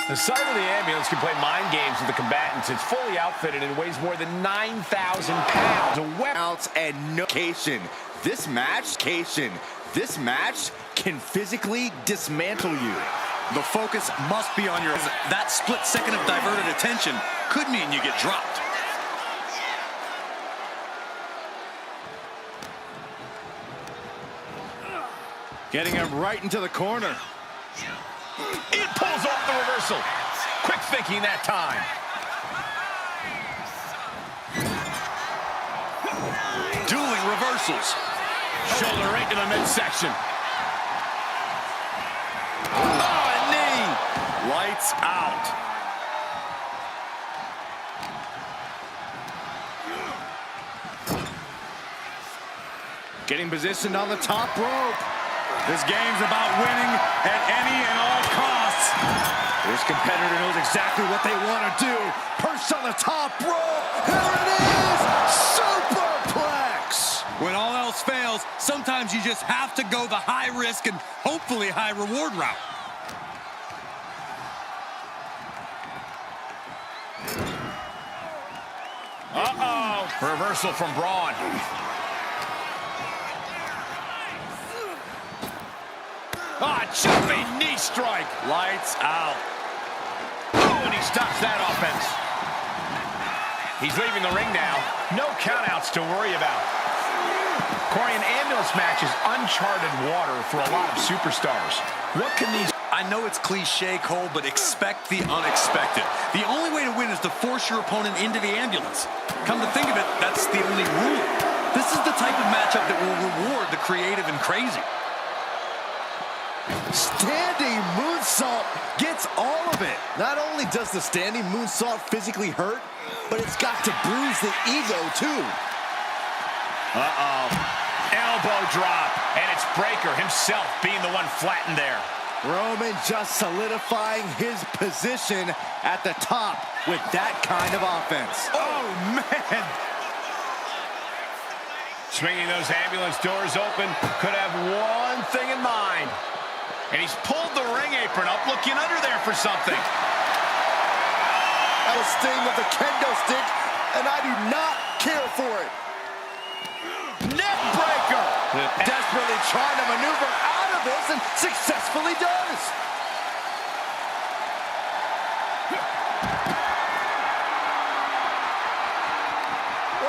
The site of the ambulance can play mind games with the combatants. It's fully outfitted and weighs more than 9,000 pounds. A weapon and no cation. This match can physically dismantle you. The focus must be on your... That split second of diverted attention could mean you get dropped. Getting him right into the corner. It pulls off the reversal. Quick thinking that time. Dueling reversals. Shoulder right to the midsection. Oh, a knee. Lights out. Getting positioned on the top rope. This game's about winning at any and all costs. This competitor knows exactly what they want to do. Perched on the top rope. Here it is! Superplex! When all else fails, sometimes you just have to go the high risk and hopefully high reward route. Uh-oh. Reversal from BRON. Jumping knee strike. Lights out. Oh, and he stops that offense. He's leaving the ring now. No countouts to worry about. Corey, an ambulance match is uncharted water for a lot of superstars. What can these... I know it's cliche, Cole, but expect the unexpected. The only way to win is to force your opponent into the ambulance. Come to think of it, that's the only rule. This is the type of matchup that will reward the creative and crazy. Standing moonsault gets all of it. Not only does the standing moonsault physically hurt, but it's got to bruise the ego too. Uh-oh. Elbow drop, and it's Breaker himself being the one flattened there. Roman just solidifying his position at the top with that kind of offense. Oh, man! Swinging those ambulance doors open, could have one thing in mind. And he's pulled the ring apron up, looking under there for something. That'll sting with the kendo stick, and I do not care for it. Neck breaker! Desperately trying to maneuver out of this and successfully does.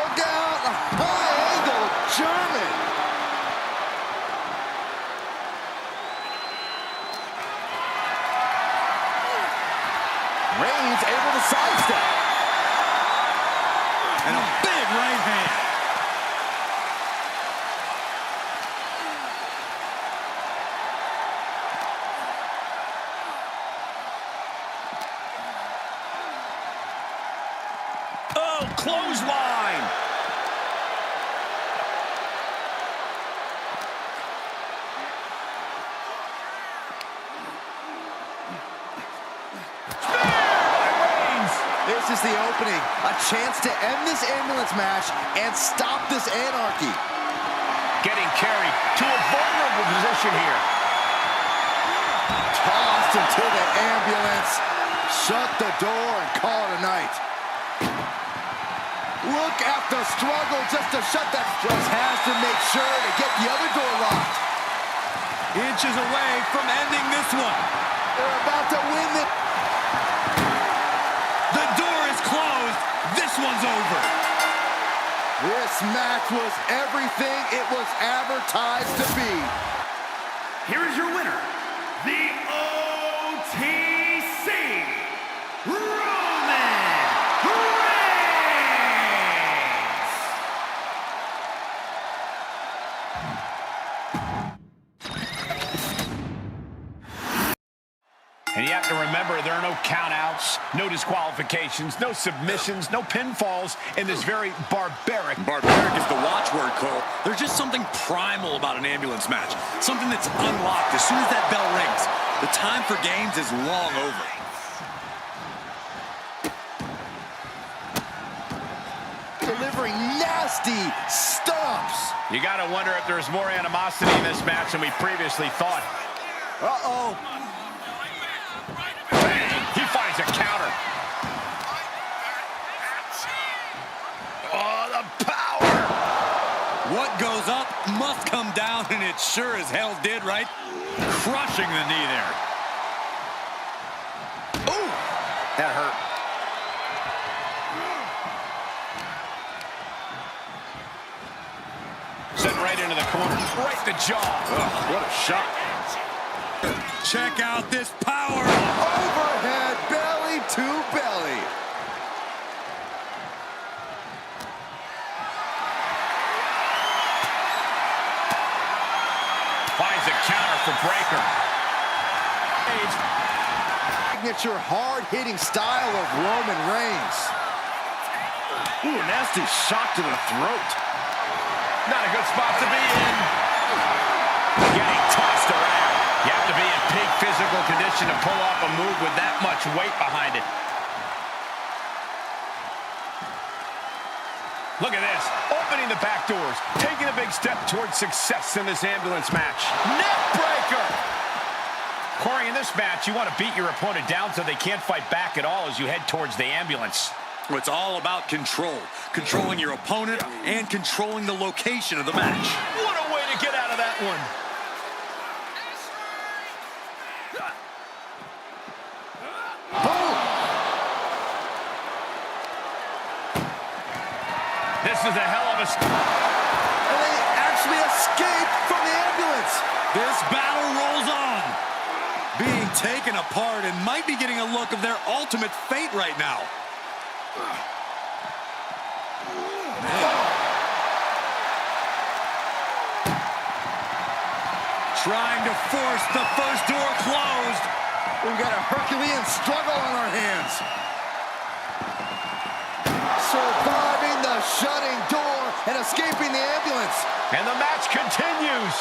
Look out! A high-angle German. Reigns able to sidestep. And a big right hand. Oh, clothesline. This is the opening, a chance to end this ambulance match and stop this anarchy. Getting carried to a vulnerable position here. Tossed into the ambulance. Shut the door and call it a night. Look at the struggle just to shut that. Just has to make sure to get the other door locked. Inches away from ending this one. They're about to win the... The door is closed. This one's over. This match was everything it was advertised to be. Here is your winner, the OTC, Roman Reigns. And you have to remember, there are no countouts, no disqualifications, no submissions, no pinfalls in this very barbaric. Barbaric is the watchword, Cole. There's just something primal about an ambulance match. Something that's unlocked as soon as that bell rings. The time for games is long over. Delivering nasty stomps. You got to wonder if there's more animosity in this match than we previously thought. Uh-oh. He come down, and it sure as hell did, right? Crushing the knee there. Ooh, that hurt. Sent right into the corner, right the jaw. Oh, what a shot. Check out this power. Overhead, belly to belly. Finds a counter for Breaker. Signature hard-hitting style of Roman Reigns. Ooh, nasty shot to the throat. Not a good spot to be in. Getting tossed around. You have to be in peak physical condition to pull off a move with that much weight behind it. Look at this. Opening the back doors. Taking a big step towards success in this ambulance match. Neck breaker! Corey, in this match, you want to beat your opponent down so they can't fight back at all as you head towards the ambulance. It's all about control. Controlling your opponent and controlling the location of the match. What a way to get out of that one. Boom! This is a hell of a... And they actually escaped from the ambulance. This battle rolls on. Being taken apart and might be getting a look of their ultimate fate right now. Trying to force the first door closed. We've got a Herculean struggle on our hands. Surviving the shutting door and escaping the ambulance. And the match continues.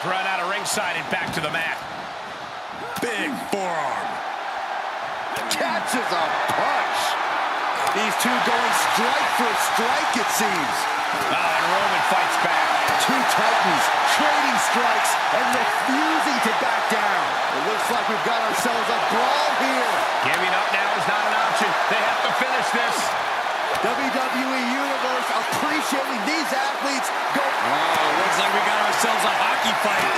Thrown out of ringside and back to the mat. Big forearm. Catches a punch. These two going strike for strike, it seems. And Roman fights back. Two titans trading strikes and refusing to back down. It looks like we've got ourselves a brawl here. Giving up now is not an option. They have to finish this. WWE Universe appreciating these athletes go. Oh, looks like we got ourselves a hockey fight.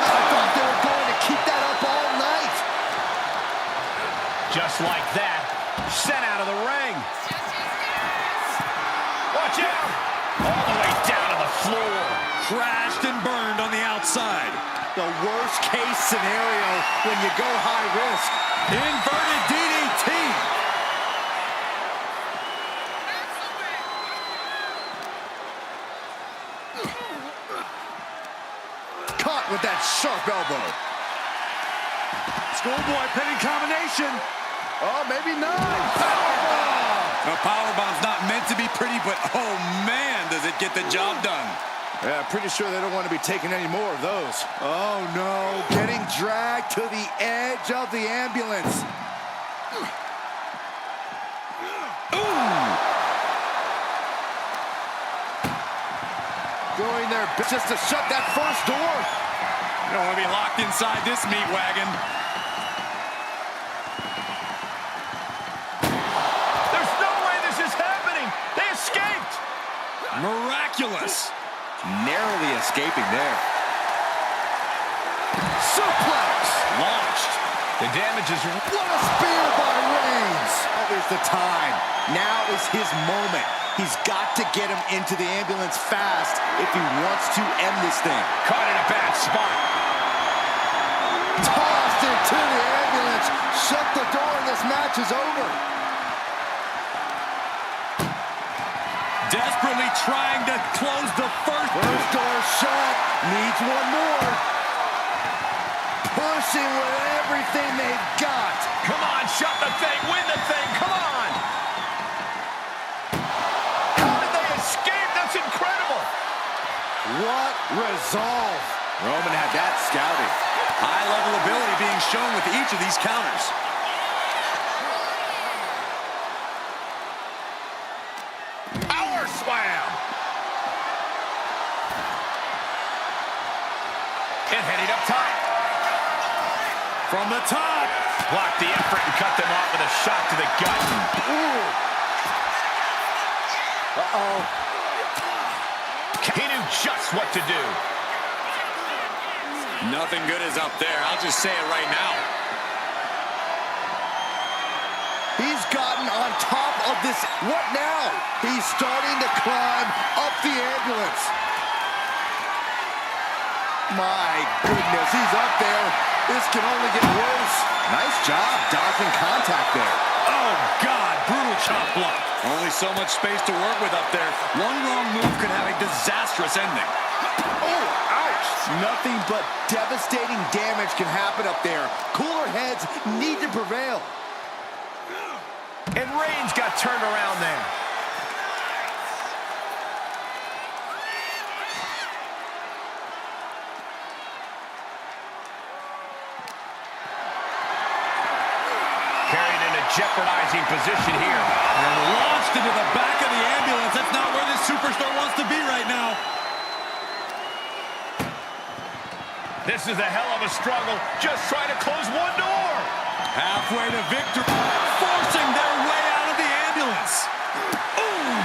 I thought they were going to keep that up all night. Just like that, sent out of the ring. Watch out! All the way down to the floor. Crashed and burned on the outside. The worst case scenario when you go high risk. Inverted DDT. Caught with that sharp elbow. Schoolboy pinning combination. Oh, maybe not. Powerbomb. The powerbomb's not meant to be pretty, but oh man, does it get the job done. Yeah, pretty sure they don't want to be taking any more of those. Oh no, getting dragged to the edge of the ambulance. Ooh. Doing their best just to shut that first door. You don't want to be locked inside this meat wagon. There's no way this is happening. They escaped. Miraculous. Narrowly escaping there. Suplex. Launched. The damage is... What a spear by Reigns. Now is the time. Now is his moment. He's got to get him into the ambulance fast if he wants to end this thing. Caught in a bad spot. Tossed into the ambulance. Shut the door and this match is over. Desperately trying to close the first door shut. Needs one more. Pushing with everything they've got. Come on, shut the thing, win the thing, come on! How did they escape? That's incredible! What resolve. Roman had that scouted. High level ability being shown with each of these counters. Power slam! And heading up top. From the top. Blocked the effort and cut them off with a shot to the gut. Ooh. Uh-oh. He knew just what to do. Nothing good is up there. I'll just say it right now. He's gotten on top of this. What now? He's starting to climb up the ambulance. My goodness, he's up there. This can only get worse. Nice job dodging contact there. Oh, God, brutal chop block. Only so much space to work with up there. One wrong move could have a disastrous ending. Oh, ouch. Nothing but devastating damage can happen up there. Cooler heads need to prevail. And Reigns got turned around there. Carried in a jeopardizing position here. And launched into the back of the ambulance. That's not where this superstar wants to be right now. This is a hell of a struggle. Just trying to close one door. Halfway to victory. Forcing their way out of the ambulance. Ooh.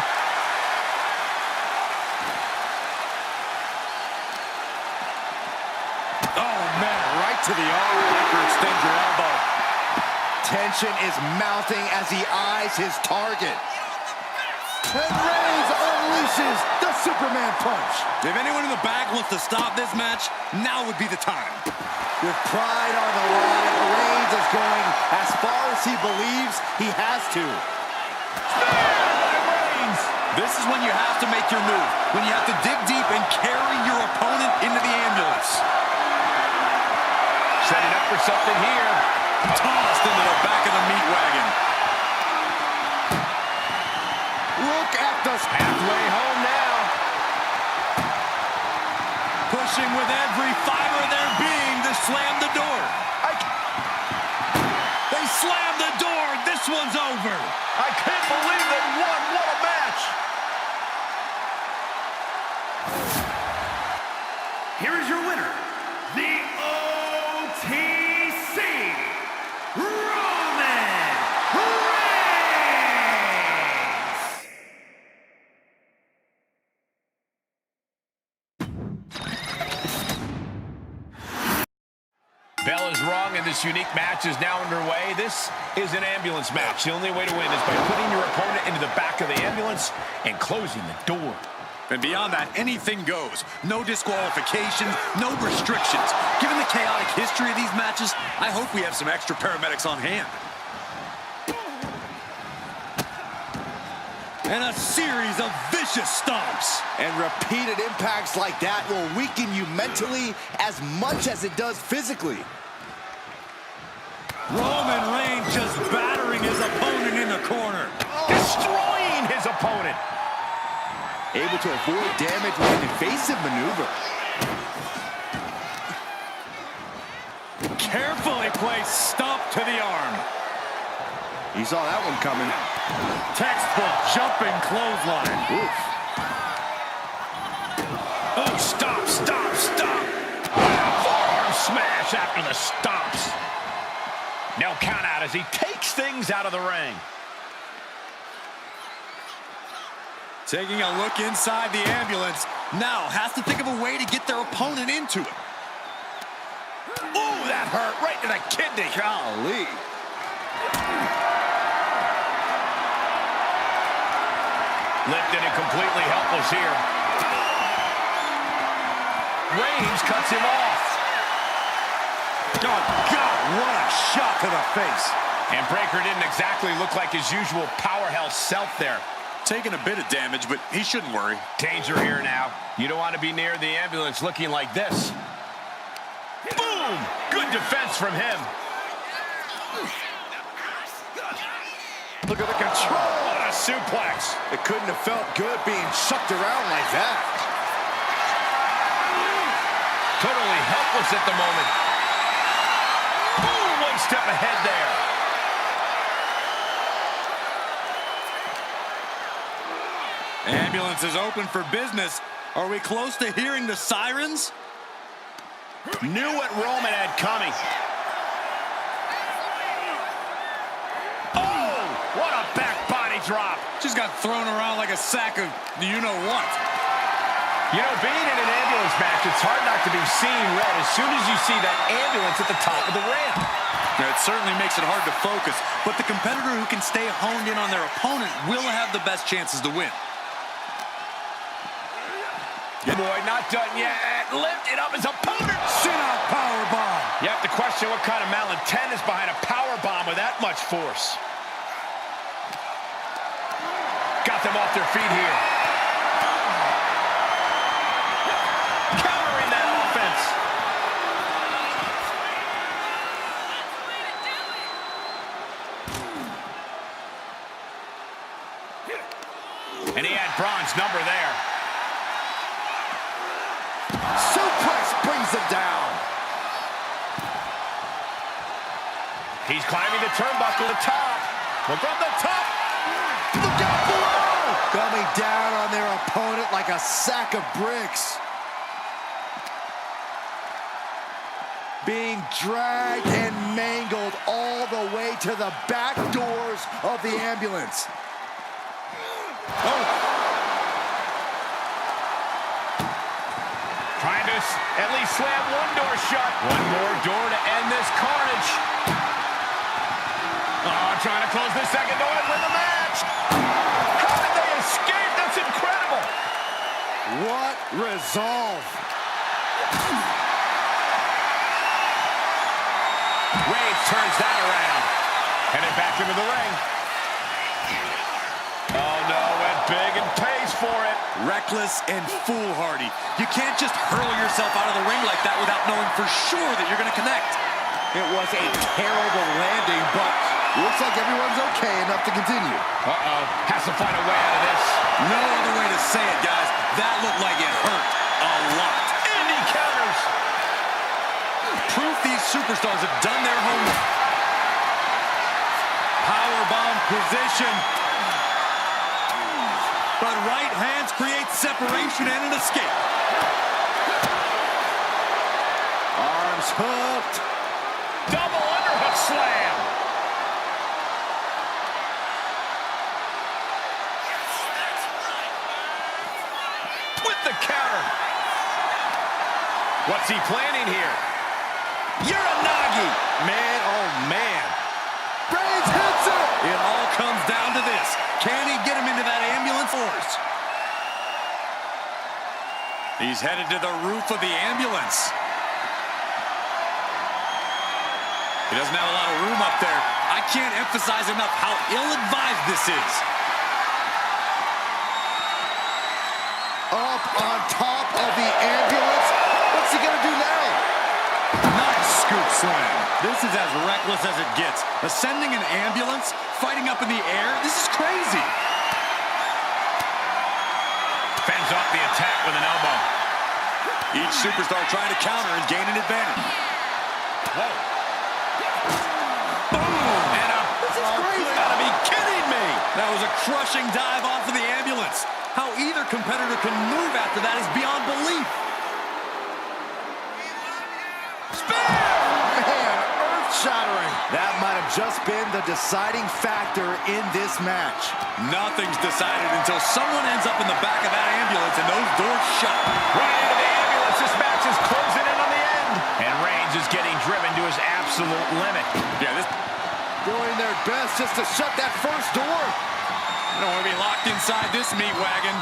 Oh, man, right to the arm. After extend your elbow. Tension is mounting as he eyes his target. And Reigns unleashes the Superman punch. If anyone in the back wants to stop this match, now would be the time. With pride on the line, Reigns is going as far as he believes he has to. Reigns. This is when you have to make your move. When you have to dig deep and carry your opponent into the ambulance. Setting up for something here. Tossed into the back of the meat wagon. Look at the Halfway home now. Pushing with every fiber of their being to slam the door. They slam the door. This one's over. I can't believe they won. What a match. Here is your winner, the OTC Roman Reigns. Bell is wrong, and this unique match is now underway. This is an ambulance match. The only way to win is by putting your opponent into the back of the ambulance and closing the door. And beyond that, anything goes. No disqualifications, no restrictions. Given the chaotic history of these matches, I hope we have some extra paramedics on hand. And a series of vicious stomps. And repeated impacts like that will weaken you mentally as much as it does physically. Roman Reigns just battering his opponent in the corner. Destroying his opponent. Able to avoid damage with an evasive maneuver. Carefully placed stomp to the arm. He saw that one coming. Textbook jumping clothesline. Oof. Oh, stop, stop, stop. Forearm smash after the stomps. No count out as he takes things out of the ring. Taking a look inside the ambulance. Now has to think of a way to get their opponent into it. Ooh, that hurt right to the kidney. Golly. Lifted and completely helpless here. Reigns cuts him off. Oh, God, what a shot to the face. And Breaker didn't exactly look like his usual powerhouse self there. Taking a bit of damage, but he shouldn't worry. Danger here now. You don't want to be near the ambulance looking like this. Boom! Good defense from him. Look at the control. What a suplex. It couldn't have felt good being shucked around like that. Totally helpless at the moment. Boom! One step ahead there. Ambulance is open for business. Are we close to hearing the sirens? Knew what Roman had coming. drop. Just got thrown around like a sack of you-know-what. You know, being in an ambulance match, it's hard not to be seeing red as soon as you see that ambulance at the top of the ramp. It certainly makes it hard to focus, but the competitor who can stay honed in on their opponent will have the best chances to win. Boy, not done yet. Lifted up his opponent. Sit-out powerbomb. You have to question what kind of malintent is behind a powerbomb with that much force. Got them off their feet here. Countering that offense. And he had Braun's number there. Suplex brings him down. He's climbing the turnbuckle to the top. Well, from the top. Look out below! Coming down on their opponent like a sack of bricks. Being dragged and mangled all the way to the back doors of the ambulance. Oh. Trying to at least slam one door shut. One more door to end this carnage. Oh, trying to close the second door and win the match. How did they escape? That's incredible. What resolve. Reigns turns that around. Headed back into the ring. Oh, no, went big and pays for it. Reckless and foolhardy. You can't just hurl yourself out of the ring like that without knowing for sure that you're going to connect. It was a terrible landing, but looks like everyone's okay enough to continue. Uh-oh. Has to find a way out of this. No other way to say it, guys. That looked like it hurt a lot. And he counters. Proof these superstars have done their homework. Powerbomb position. But right hands create separation and an escape. Arms hooked. Double underhook slam. With the counter. What's he planning here? Uranagi. Man, oh man. Reigns hits it. It all comes down to this. Can he get him into that ambulance force? He's headed to the roof of the ambulance. He doesn't have a lot of room up there. I can't emphasize enough how ill-advised this is. Up on top of the ambulance. What's he gonna do now? Nice scoop slam. This is as reckless as it gets. Ascending an ambulance, fighting up in the air, this is crazy. Fends off the attack with an elbow. Each superstar trying to counter and gain an advantage. Whoa. Boom! And a... This is crazy. You gotta be kidding me! That was a crushing dive off of the ambulance. How either competitor can move after that is beyond belief. Man, earth-shattering. That might have just been the deciding factor in this match. Nothing's decided until someone ends up in the back of that ambulance and those doors shut. Right into the ambulance. This match is closing in on the end. And Reigns is getting driven to his absolute limit. Yeah, this... Doing their best just to shut that first door. I don't want to be locked inside this meat wagon.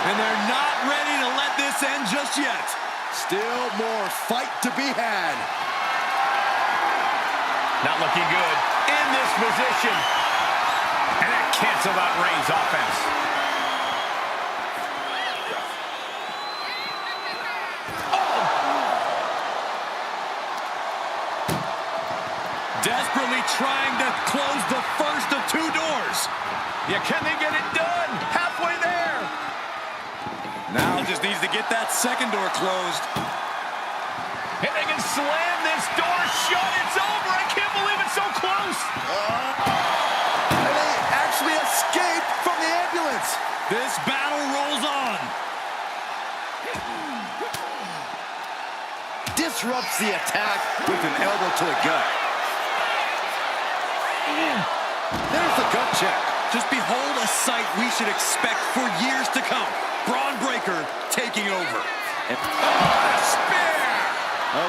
And they're not ready to let this end just yet. Still more fight to be had. Not looking good in this position. And that canceled out Reigns' offense. Desperately trying to close the first of two doors. Yeah, can they get it done? Halfway there. Now just needs to get that second door closed. And they can slam this door shut. It's over. I can't believe it's so close. And they actually escaped from the ambulance. This battle rolls on. Disrupts the attack with an elbow to the gut. There's the gut check. Just behold a sight we should expect for years to come. Braun Breaker taking over. Spear!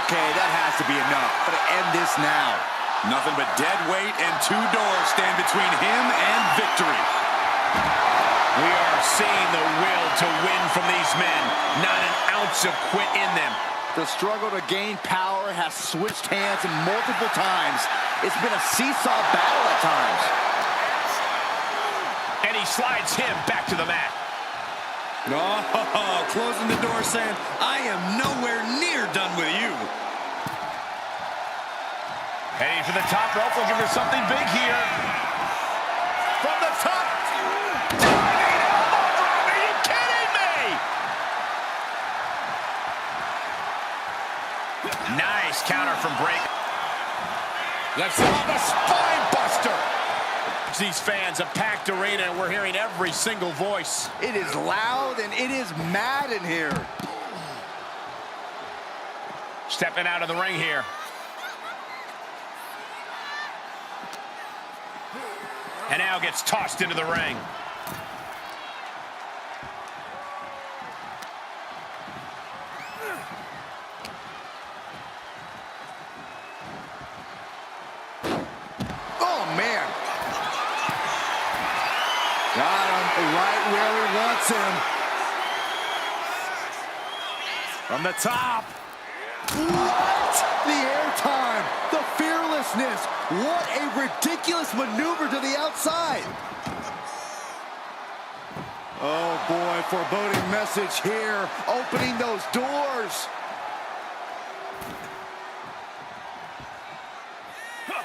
Okay, that has to be enough. Gotta end this now. Nothing but dead weight and two doors stand between him and victory. We are seeing the will to win from these men. Not an ounce of quit in them. The struggle to gain power has switched hands multiple times. It's been a seesaw battle at times. And he slides him back to the mat. Oh, closing the door saying, I am nowhere near done with you. Heading for the top rope, looking for something big here. From the top. Diving elbow drop. Are you kidding me? Nice counter from Breaker. Let's see the spine buster. These fans, a packed arena, and we're hearing every single voice. It is loud and it is mad in here. Stepping out of the ring here. And now gets tossed into the ring. Oh, man. Got him right where he wants him. From the top. What? The airtime, the fearlessness. What a ridiculous maneuver to the outside. Oh, boy, foreboding message here. Opening those doors.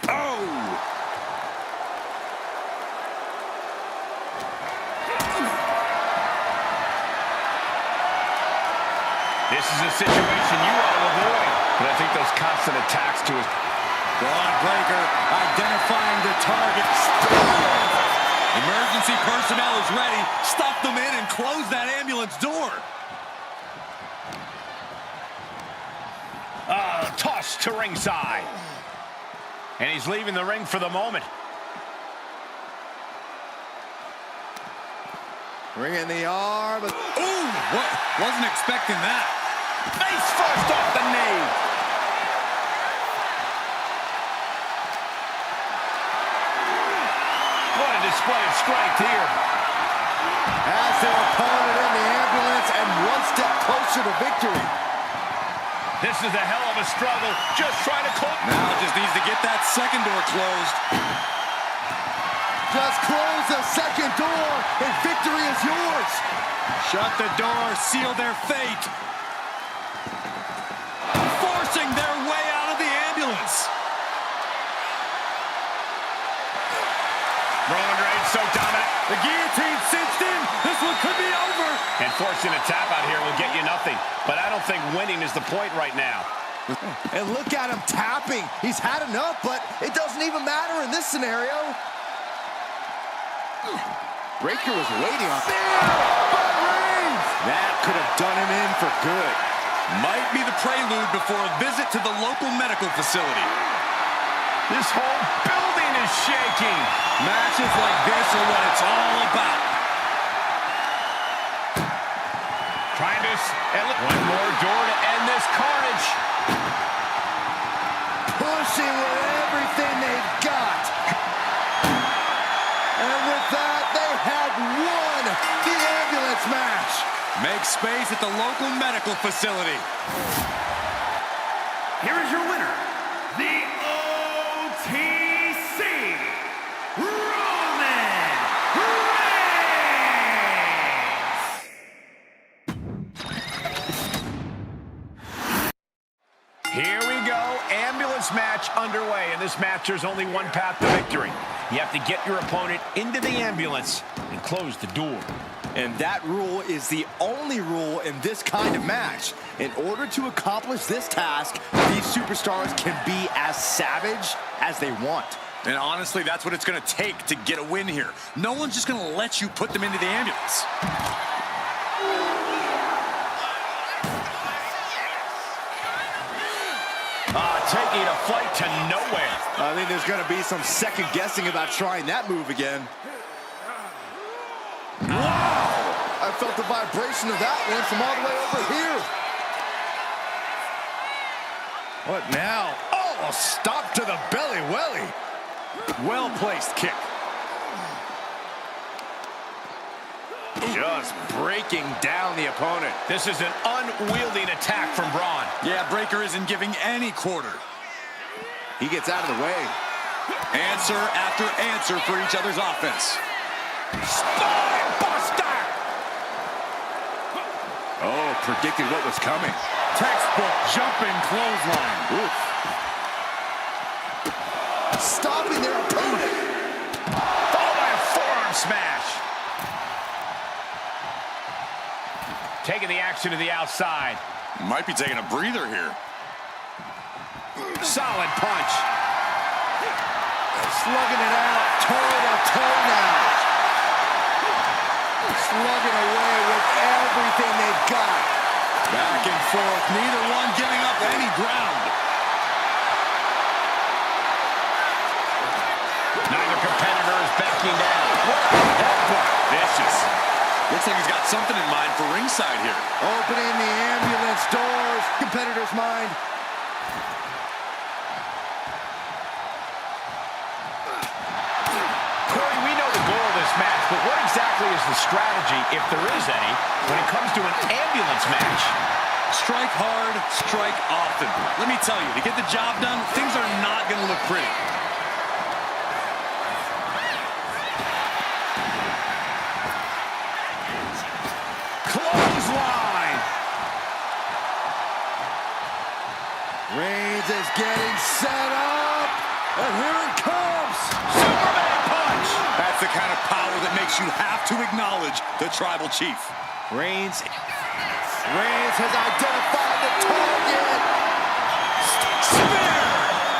Oh! This is a situation you want to avoid. But I think those constant attacks to his... Braun Breaker identifying the target. Emergency personnel is ready. Stuff them in and close that ambulance door. Tossed to ringside. And he's leaving the ring for the moment. Bringing the arm. Ooh, what? Wasn't expecting that. Face first off the knee. What a display of strength here. Has their opponent in the ambulance and one step closer to victory. This is a hell of a struggle. Just trying to close. Now just needs to get that second door closed. Just close the second door and victory is yours. Shut the door, seal their fate. Forcing their way out of the ambulance. Roman Reigns so dominant. The guillotine cinched in. This one could be over. And forcing a tap out here will get you nothing. But I don't think winning is the point right now. And look at him tapping. He's had enough, but it doesn't even matter in this scenario. Breaker was waiting on Reigns. That could have done him in for good. Might be the prelude before a visit to the local medical facility. This whole building is shaking. Matches like this are what it's all about. Trying to... One more door to end this carnage. Pushing with everything they've got. And with that, they have won the ambulance match. Make space at the local medical facility. Here is your winner, the OTC, Roman Reigns! Here we go. Ambulance match underway. In this match, there's only one path to victory. You have to get your opponent into the ambulance and close the door. And that rule is the only rule in this kind of match. In order to accomplish this task, these superstars can be as savage as they want. And honestly, that's what it's going to take to get a win here. No one's just going to let you put them into the ambulance. Taking a flight to nowhere. I think there's going to be some second guessing about trying that move again. Wow! I felt the vibration of that one from all the way over here. What now? Oh, a stop to the belly welly. Well-placed kick. Just breaking down the opponent. This is an unwieldy attack from Braun. Yeah, Breaker isn't giving any quarter. He gets out of the way. Answer after answer for each other's offense. Spine buster! Oh, predicted what was coming. Textbook jumping clothesline. Oof. Stopping their opponent. Followed by a forearm smash. Taking the action to the outside. Might be taking a breather here. Solid punch. Slugging it out, toe-to-toe now. Slugging away with everything they've got. Back and forth, neither one giving up any ground. Neither competitor is backing down. What a headbutt. Vicious. Looks like he's got something in mind for ringside here. Opening the ambulance doors. Competitor's mind. Corey, we know the goal of this match, but what exactly is the strategy, if there is any, when it comes to an ambulance match? Strike hard, strike often. Let me tell you, to get the job done, things are not going to look pretty. Clothesline! Reigns is getting set up. And here it comes. Superman punch! That's the kind of power that makes you have to acknowledge the tribal chief. Reigns has identified the target. Spear!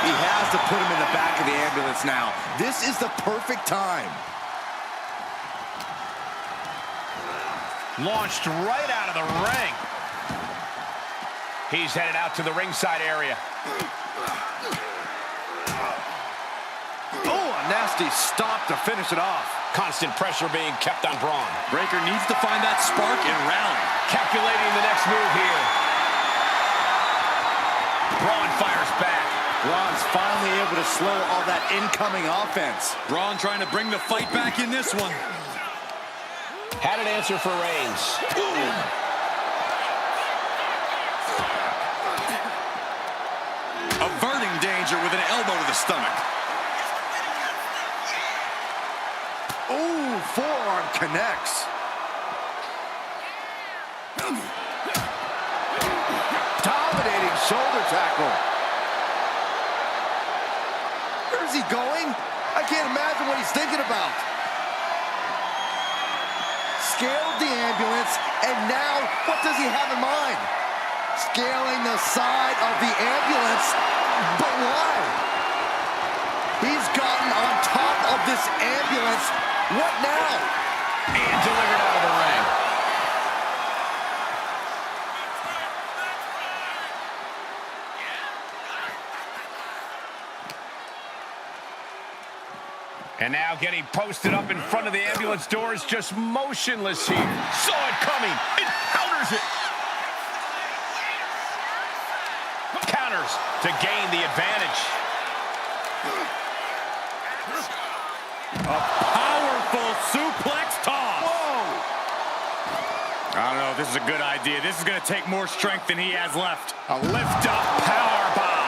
He has to put him in the back of the ambulance now. This is the perfect time. Launched right out of the ring. He's headed out to the ringside area. Oh, a nasty stop to finish it off. Constant pressure being kept on Braun. Breaker needs to find that spark and rally. Calculating the next move here. Braun fires back. Braun's finally able to slow all that incoming offense. Braun trying to bring the fight back in this one. Had an answer for Reigns. Averting danger with an elbow to the stomach. Ooh, forearm connects. Dominating shoulder tackle. Where's he going? I can't imagine what he's thinking about. Scaled the ambulance, and now what does he have in mind? Scaling the side of the ambulance, but why? He's gotten on top of this ambulance. What now? And delivered out of the ring. And now getting posted up in front of the ambulance doors, just motionless here. Saw it coming, and counters it. Counters to gain the advantage. A powerful suplex toss. Whoa! I don't know if this is a good idea. This is going to take more strength than he has left. A lift-up power bomb.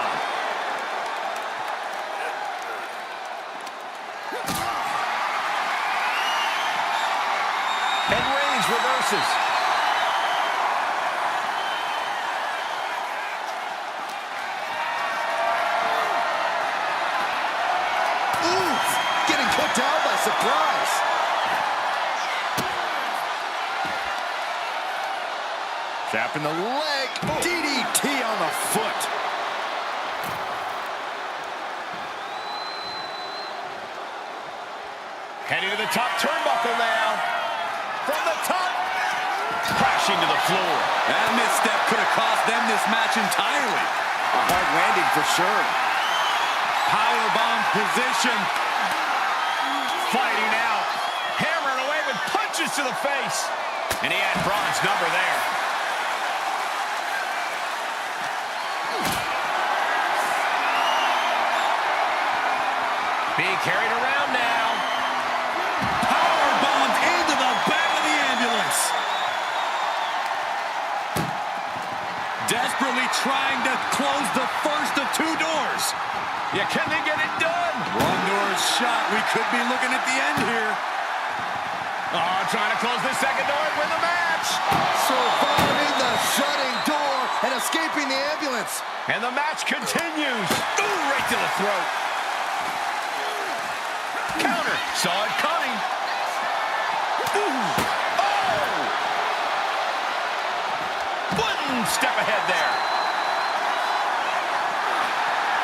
And Reigns reverses. Oof! Getting put down by surprise. Tapping the leg. DDT on the foot. Heading to the top turnbuckle now. From the top. Crashing to the floor. That misstep could have cost them this match entirely. A hard landing for sure. Powerbomb position. Fighting out. Hammering away with punches to the face. And he had Braun's number there. Being carried around now. Powerbombed into the back of the ambulance. Desperately trying to close the first of two doors. Yeah, can they get it done? One door is shut. We could be looking at the end here. Oh, trying to close this second door and win the match. Surviving the shutting door and escaping the ambulance. And the match continues. Ooh, right to the throat. Counter. Saw it coming. Ooh. Oh! One step ahead there.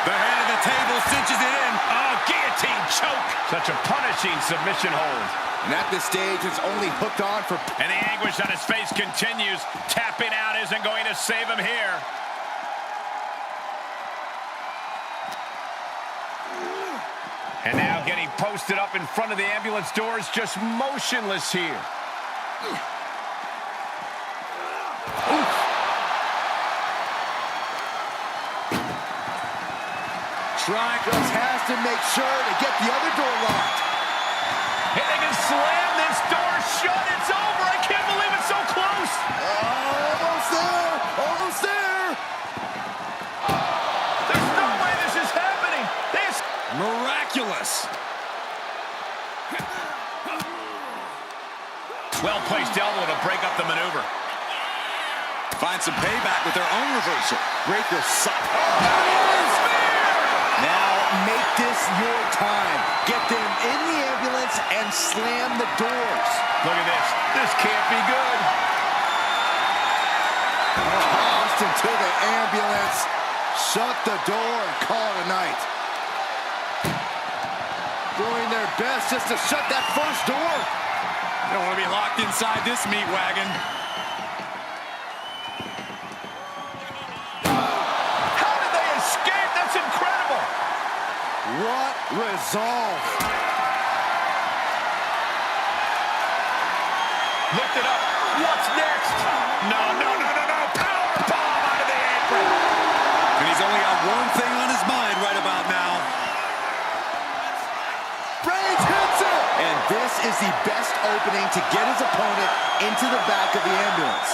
The head of the table cinches it in. Oh, guillotine choke. Such a punishing submission hold. And at this stage, it's only hooked on for... And the anguish on his face continues. Tapping out isn't going to save him here. And now getting posted up in front of the ambulance doors, just motionless here. Just has to make sure to get the other door locked. And they can slam this door shut. It's over. I can't believe it's so close. Almost there. Almost there. There's no way this is happening. This Miraculous. well-placed elbow to break up the maneuver. Find some payback with their own reversal. Break your sock. Now make this your time. Get them in the ambulance and slam the doors. Look at this. This can't be good. Tossed into the ambulance. Shut the door and call it a night. Doing their best just to shut that first door. You don't want to be locked inside this meat wagon. How did they escape? That's incredible. What resolve. Lift it up. What's next? No. Power bomb out of the apron. And he's only got one thing on his mind right about now. Reigns hits it! And this is the best opening to get his opponent into the back of the ambulance.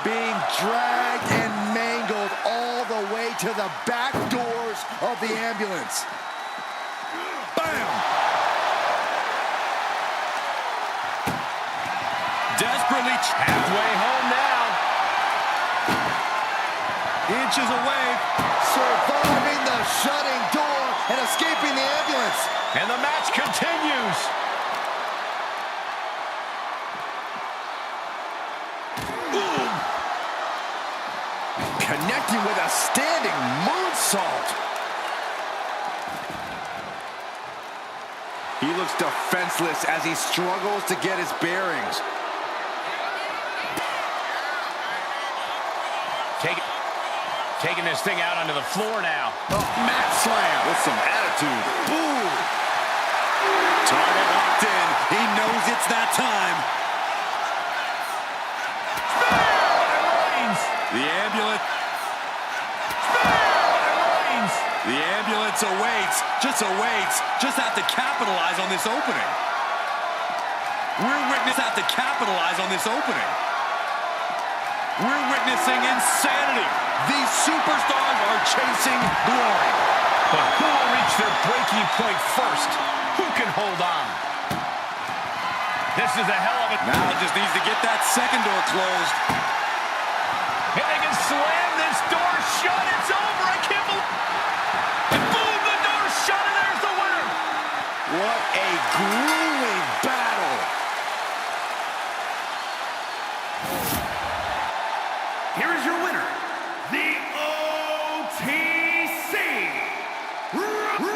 Being dragged and mangled all the way to the back doors of the ambulance. Bam! Desperately Halfway home now. inches away. Surviving the shutting door and escaping the ambulance. And the match continues. Connecting with a standing moonsault. He looks defenseless as he struggles to get his bearings. Taking this thing out onto the floor now. Oh, mat slam with some attitude. Ooh. Target locked in. He knows it's that time. The ambulance. The ambulance awaits. Just awaits. Just have to capitalize on this opening. We're witnessing insanity. These superstars are chasing glory. But who will reach their breaking point first? Who can hold on? This is a hell of a... Now just needs to get that second door closed. And they can slam this door shut. It's over. I can't believe... And boom, the door's shut, and there's the winner. What a grueling battle. Here is your winner, the OTC Roman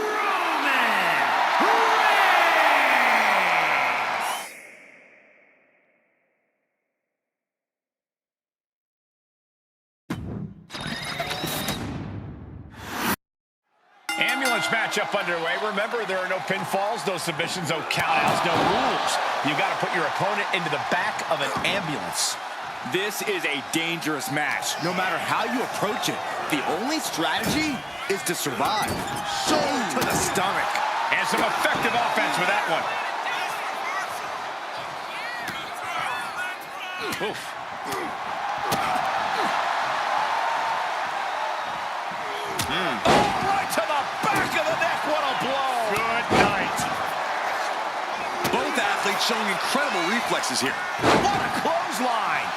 Reigns. Ambulance matchup underway. Remember, there are no pinfalls, no submissions, no countouts, no rules. You got to put your opponent into the back of an ambulance. This is a dangerous match. No matter how you approach it, the only strategy is to survive. Shoulder to the stomach. And some effective offense with that one. Oof. Oh, right to the back of the neck. What a blow. Good night. Both athletes showing incredible reflexes here. What a clothesline.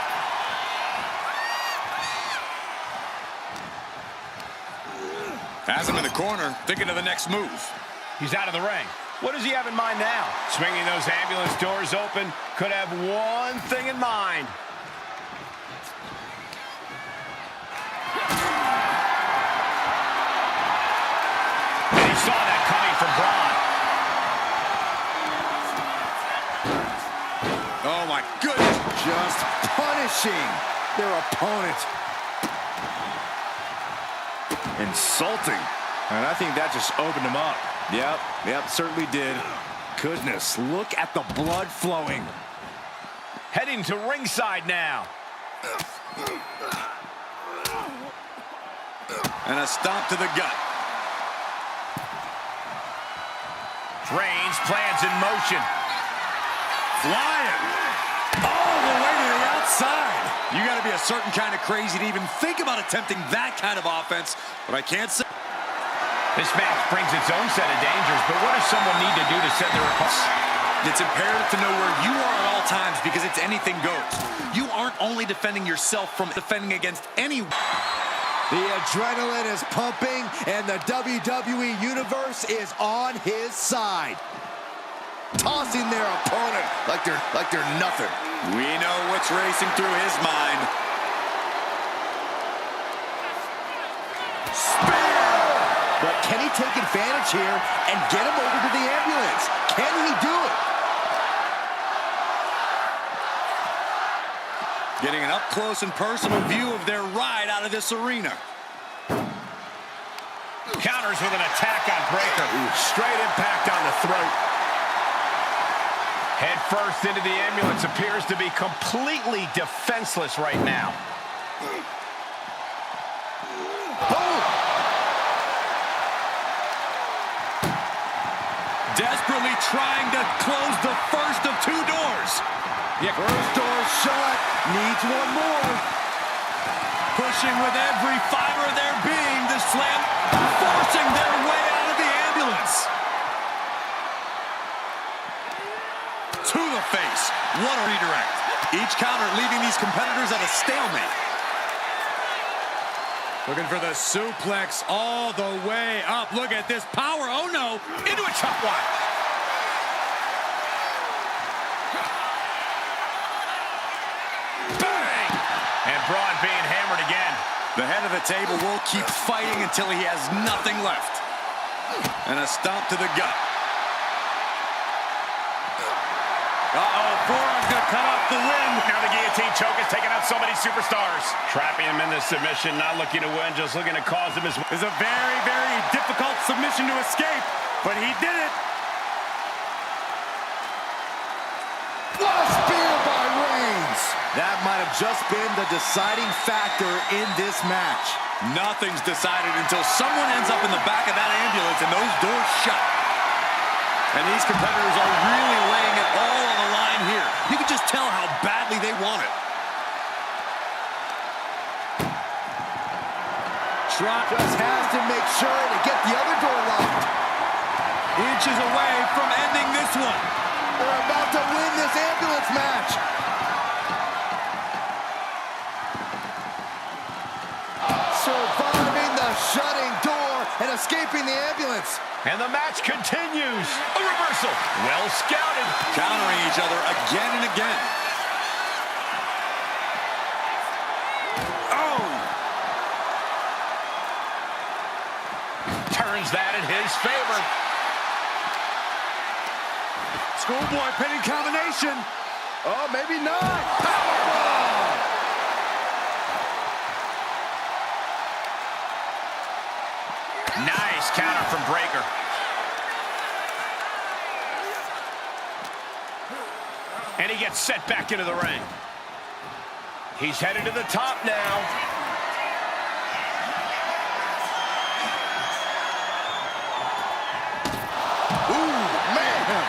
Has him in the corner, thinking of the next move. He's out of the ring. What does he have in mind now? Swinging those ambulance doors open. Could have one thing in mind. And he saw that coming from BRON. Oh my goodness. Just punishing their opponent. Insulting. And I think that just opened him up. Yep, certainly did. Goodness, look at the blood flowing. Heading to ringside now. And a stomp to the gut. Reigns plans in motion. Flying. All the way to the outside. You got to be a certain kind of crazy to even think about attempting that kind of offense. But I can't say. This match brings its own set of dangers, but what does someone need to do to set their opponent? It's imperative to know where you are at all times because it's anything goes. You aren't only defending yourself from defending against anyone. The adrenaline is pumping, and the WWE Universe is on his side. Tossing their opponent like they're nothing. We know what's racing through his mind. Spear! But can he take advantage here and get him over to the ambulance? Can he do it? Getting an up-close and personal view of their ride out of this arena. Counters with an attack on Breaker. Straight impact on the throat. Head first into the ambulance. Appears to be completely defenseless right now. Boom! Desperately trying to close the first of two doors. Yeah, first door shut. Needs one more. Pushing with every fiber of their being to slam, forcing their way out of the ambulance. To the face. What a redirect. Each counter leaving these competitors at a stalemate. Looking for the suplex all the way up. Look at this power. Oh, no. Into a chop block. Bang! And BRON being hammered again. The head of the table will keep fighting until he has nothing left. And a stomp to the gut. Uh-oh, forearm's gonna cut off the win. Now the guillotine choke is taking out so many superstars. Trapping him in the submission, not looking to win, just looking to cause him his... It's a very, very difficult submission to escape, but he did it. What a spear by Reigns! That might have just been the deciding factor in this match. Nothing's decided until someone ends up in the back of that ambulance and those doors shut. And these competitors are really laying it all on the line here. You can just tell how badly they want it. Trot just has to make sure to get the other door locked. Inches away from ending this one. They're about to win this ambulance match. Surviving the shutting door and escaping the ambulance. And the match continues. A reversal. Well scouted. Countering each other again and again. Oh! Turns that in his favor. Schoolboy pinning combination. Oh, maybe not. Powerbomb! Nice Nice counter from Breakker. And he gets set back into the ring. He's headed to the top now. Ooh, man.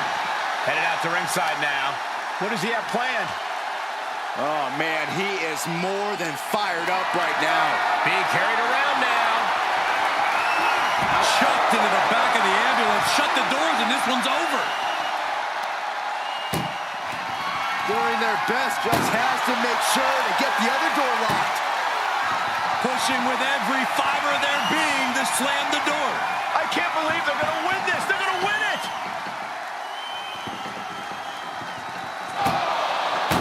Headed out to ringside now. What does he have planned? Oh, man, he is more than fired up right now. Being carried around now. Chucked into the back of the ambulance. Shut the doors, and this one's over. Doing their best, just has to make sure to get the other door locked. Pushing with every fiber of their being to slam the door. I can't believe they're going to win this. They're going to win it.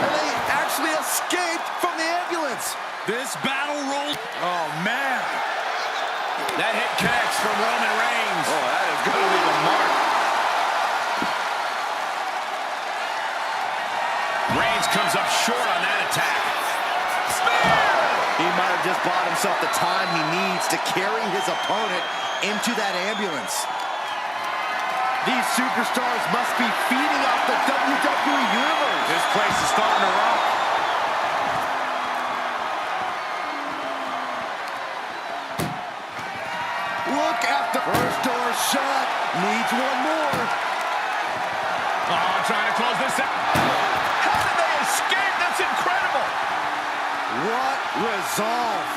And they actually escaped from the ambulance. This battle rolled. Oh, man. That hit connects from Roman Reigns. Oh, that is going to leave a mark. Reigns comes up short on that attack. He might have just bought himself the time he needs to carry his opponent into that ambulance. These superstars must be feeding off the WWE Universe. This place is starting to rock. Look at the first door shut. Needs one more. Oh, trying to close this out. How did they escape? That's incredible. What resolve.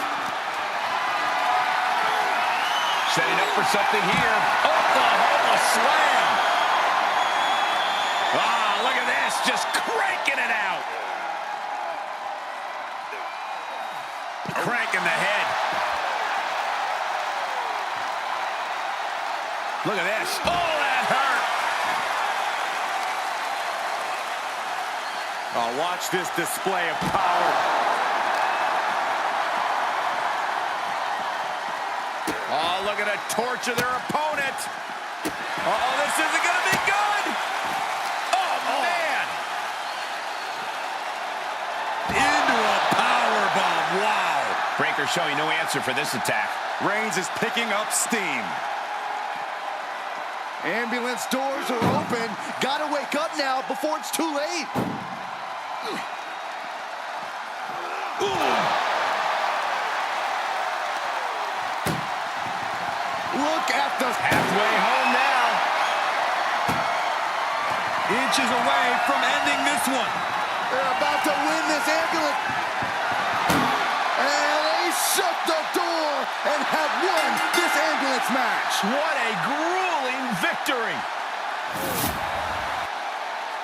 Setting up for something here. Oklahoma slam. Ah, look at this. Just cranking it out. Cranking the head. Look at this. Oh, that hurt. Oh, watch this display of power. Oh, look at a torture their opponent. Uh-oh, this isn't going to be good. Oh, man. Into a powerbomb. Wow. Breakker showing no answer for this attack. Reigns is picking up steam. Ambulance doors are open. Gotta wake up now before it's too late. Look at the Halfway home now. Inches away from ending this one. They're about to win this ambulance. And they shut the door and have won this ambulance match. What a grueling victory.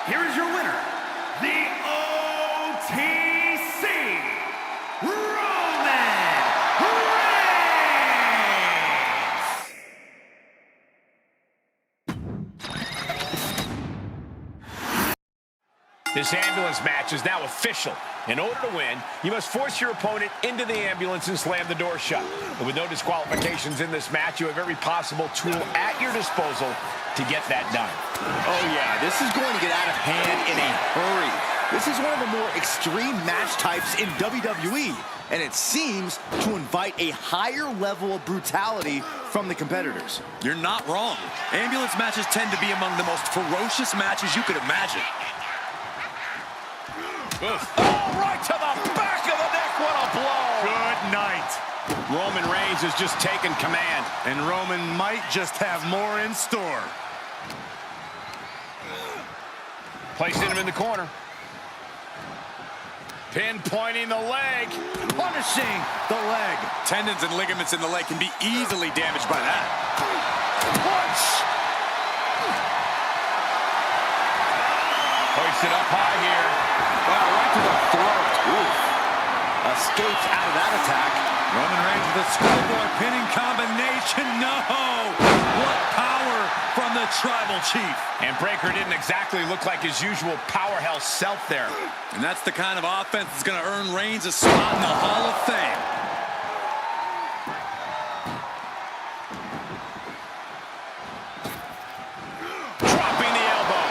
Here is your winner, the OTC, Roman Reigns. This ambulance match is now official. In order to win, you must force your opponent into the ambulance and slam the door shut. And with no disqualifications in this match, you have every possible tool at your disposal to get that done. Oh yeah, this is going to get out of hand in a hurry. This is one of the more extreme match types in WWE, and it seems to invite a higher level of brutality from the competitors. You're not wrong. Ambulance matches tend to be among the most ferocious matches you could imagine. Oh, right to the back of the neck. What a blow. Good night. Roman Reigns has just taken command. And Roman might just have more in store. Placing him in the corner. Pinpointing the leg. Punishing the leg. Tendons and ligaments in the leg can be easily damaged by that. Punch. Hoisted up high here. Wow, right to the throat. Oof. Escapes out of that attack. Roman Reigns with a schoolboy pinning combination. No! What power from the tribal chief. And Breakker didn't exactly look like his usual powerhouse self there. And that's the kind of offense that's going to earn Reigns a spot in the Hall of Fame. Dropping the elbow.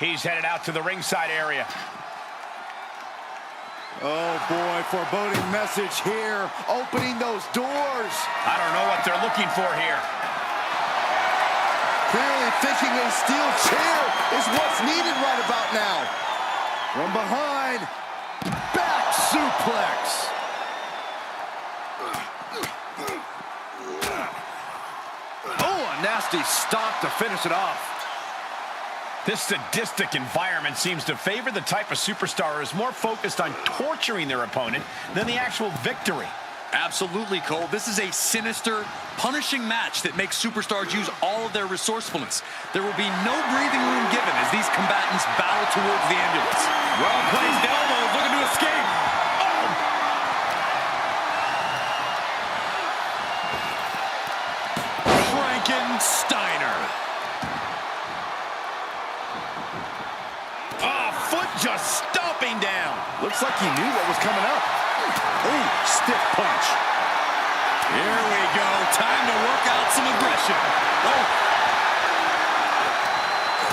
He's headed out to the ringside area. Oh boy, foreboding message here, opening those doors. I don't know what they're looking for here. Clearly thinking a steel chair is what's needed right about now. From behind, back suplex. Oh, a nasty stop to finish it off. This sadistic environment seems to favor the type of superstar who is more focused on torturing their opponent than the actual victory. Absolutely, Cole. This is a sinister, punishing match that makes superstars use all of their resourcefulness. There will be no breathing room given as these combatants battle towards the ambulance. Well-placed elbows, looking to escape. Frankensteiner. Oh, foot just stomping down. Looks like he knew what was coming up. Oh, stiff punch. Here we go. Time to work out some aggression. Oh.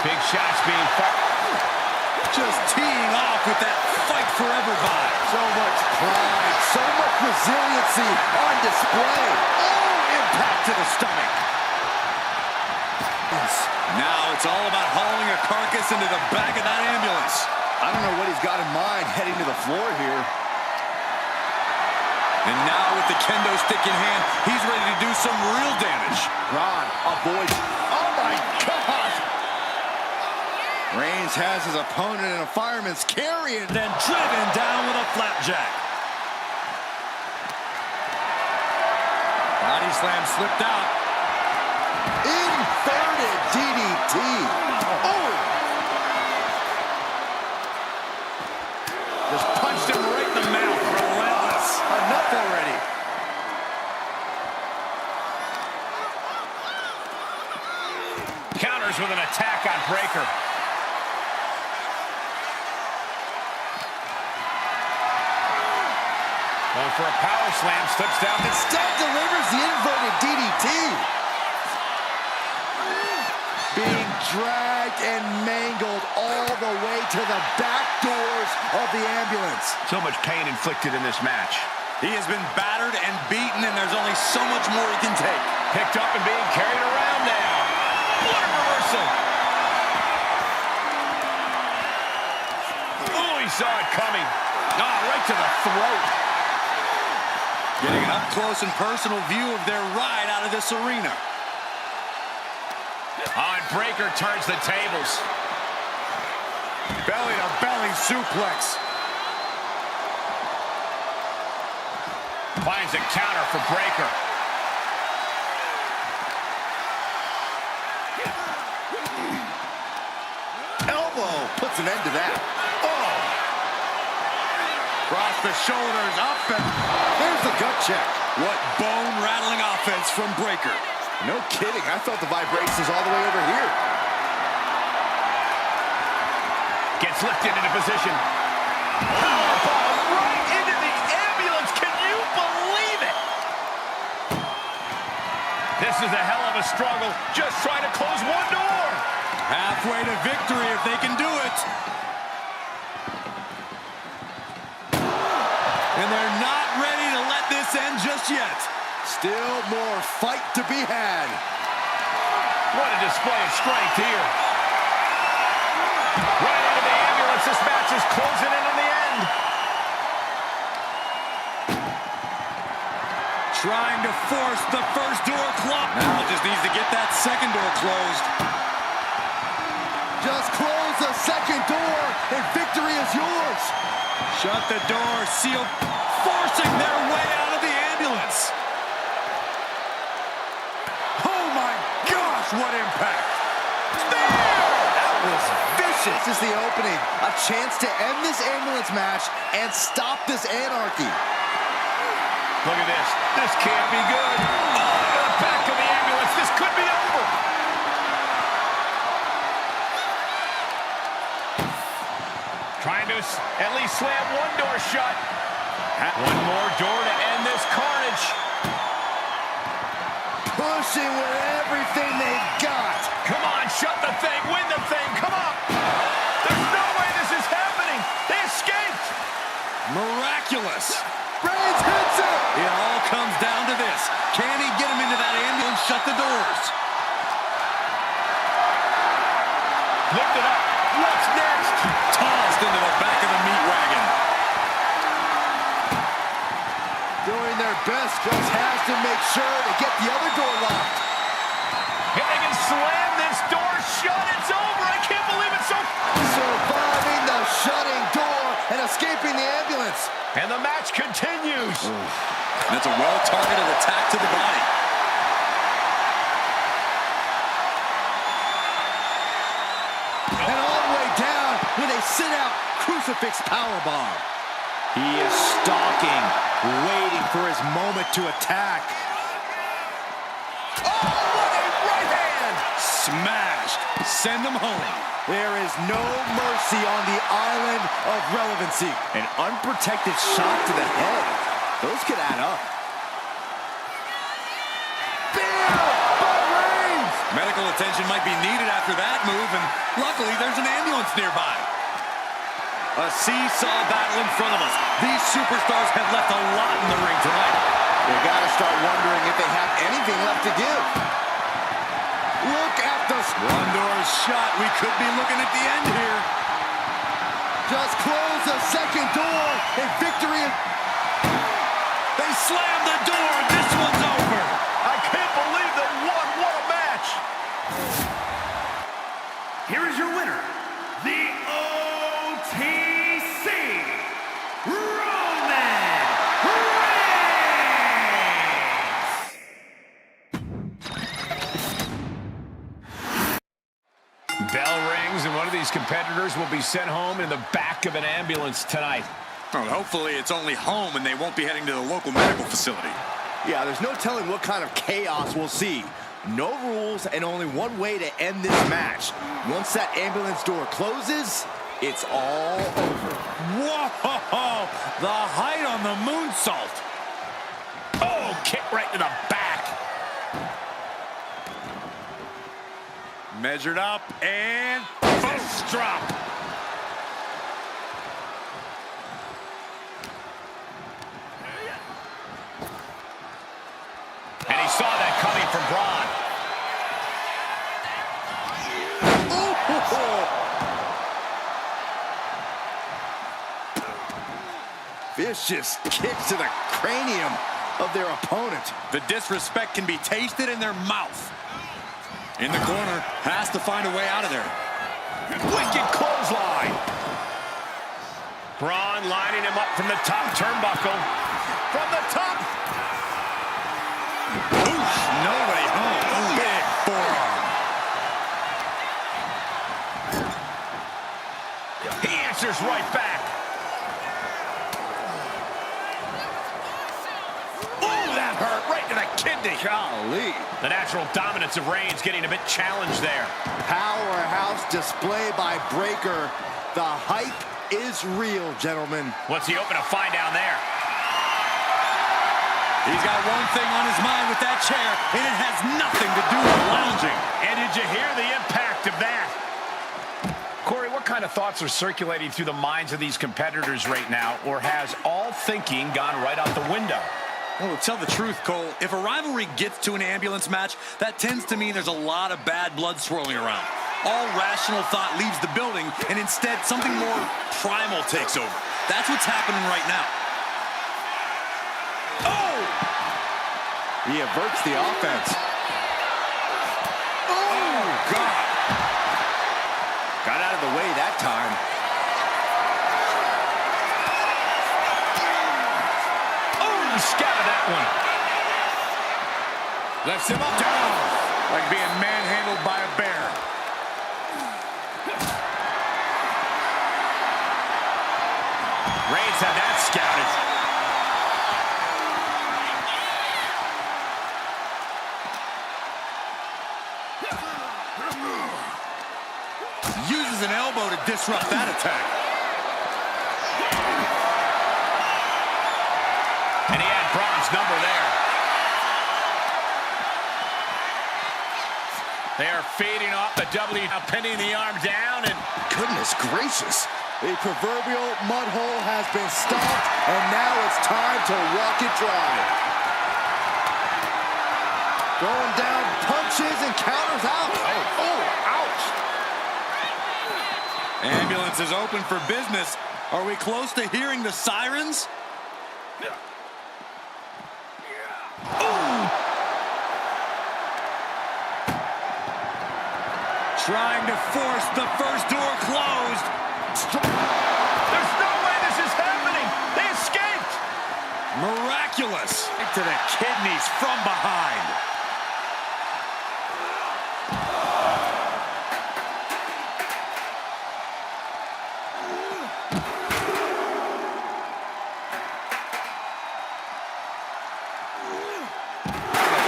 Big shots being fired. Just teeing off with that fight forever vibe. So much pride, so much resiliency on display. Oh, impact to the stomach. Now it's all about hauling a carcass into the back of that ambulance. I don't know what he's got in mind heading to the floor here. And now with the kendo stick in hand, he's ready to do some real damage. Ron avoids. Oh my gosh! Reigns has his opponent in a fireman's carry and Then driven down with a flapjack. Body slam slipped out. inverted DDT. Oh! Just punched him right in the mouth. Relentless. Enough already. Counters with an attack on Breaker. Going for a power slam, slips down. Instead delivers the inverted DDT. Being dragged and mangled all the way to the back doors of the ambulance. So much pain inflicted in this match. He has been battered and beaten, and there's only so much more he can take. Picked up and being carried around now. What a reversal. Oh, he saw it coming. Ah, right to the throat. Getting an up-close and personal view of their ride out of this arena. And Breaker turns the tables. Belly-to-belly suplex. Finds a counter for Breaker. Elbow puts an end to that. Oh! Cross the shoulders, up, and There's the gut check. What bone-rattling offense from Breaker. No kidding. I felt the vibrations all the way over here. Gets lifted into position. Powerbomb right into the ambulance. Can you believe it? This is a hell of a struggle. Just trying to close one door. Halfway to victory if they can do it. And they're not ready to let this end just yet. Still more fight to be had. What a display of strength here. Right into the ambulance. This match is closing in on the end. Trying to force the first door closed. Now just needs to get that second door closed. Just close the second door and victory is yours. Shut the door, seal, forcing their way out of the ambulance. Oh my gosh, what impact. That was vicious. This is the opening. A chance to end this ambulance match and stop this anarchy. Look at this. This can't be good. Oh, to the back of the ambulance. This could be over. Trying to at least slam one door shut. One more door to end this carnage. Pushing with everything they've got. Come on, shut the thing, win the thing, come on. ridiculous. Reigns hits it. It all comes down to this. Can he get him into that ambulance, shut the doors? Lifted up. What's next? Tossed into the back of the meat wagon. Doing their best, just has to make sure to get the other door locked. If they can slam this door shut, it's over. I can't believe it's so... Surviving the shutting door and escaping the ambulance. And the match continues. That's a well-targeted attack to the body. And all the way down with a sit-out crucifix powerbomb. He is stalking, waiting for his moment to attack. Oh, what a right hand! Smashed. Send him home. There is no mercy on the island of relevancy. An unprotected shot to the head. Those could add up. Fear by Reigns! Medical attention might be needed after that move, and luckily there's an ambulance nearby. A seesaw battle in front of us. These superstars have left a lot in the ring tonight. You gotta start wondering if they have anything left to give. Look at the... One door is shut. We could be looking at the end here. Just close the second door and victory. They slammed the door. This one's over. I can't believe they won. What a match. Here is your winner, the OTC Roman Reigns. Bell rings, and one of these competitors will be sent home in the back of an ambulance tonight. Well, hopefully it's only home and they won't be heading to the local medical facility. Yeah, there's no telling what kind of chaos we'll see. No rules and only one way to end this match. Once that ambulance door closes, it's all over. Whoa! The height on the moonsault. Oh, kick right to the back. Measured up and Fist drop. And he saw that coming from BRON. Vicious kicks to the cranium of their opponent. the disrespect can be tasted in their mouth. In the corner, has to find a way out of there. Wicked clothesline. BRON lining him up from the top turnbuckle. From the top. Oof, nobody home. Big forearm. He answers right back. Ooh, that hurt right to the kidney. Golly. The natural dominance of Reigns getting a bit challenged there. Powerhouse display by Breaker. The hype is real, gentlemen. What's he hoping to find down there? He's got one thing on his mind with that chair, and it has nothing to do with lounging. And did you hear the impact of that? Corey, what kind of thoughts are circulating through the minds of these competitors right now, or has all thinking gone right out the window? Well, to tell the truth, Cole, if a rivalry gets to an ambulance match, that tends to mean there's a lot of bad blood swirling around. All rational thought leaves the building, and instead something more primal takes over. That's what's happening right now. Oh! He averts the offense. Oh, God. Got out of the way that time. Oh, scattered that one. Lifts him up down. Like being manhandled by a bear. Reigns had that scouted. Uses an elbow to disrupt that attack. And he had BRON's number there. They are fading off the W, now pinning the arm down, and Goodness gracious. The proverbial mud hole has been stomped, and now it's time to walk it dry. Going down, punches and counters out. Oh, ouch. Ambulance is open for business. Are we close to hearing the sirens? Trying to force the first door closed. There's no way this is happening. They escaped. Miraculous. To the kidneys from behind.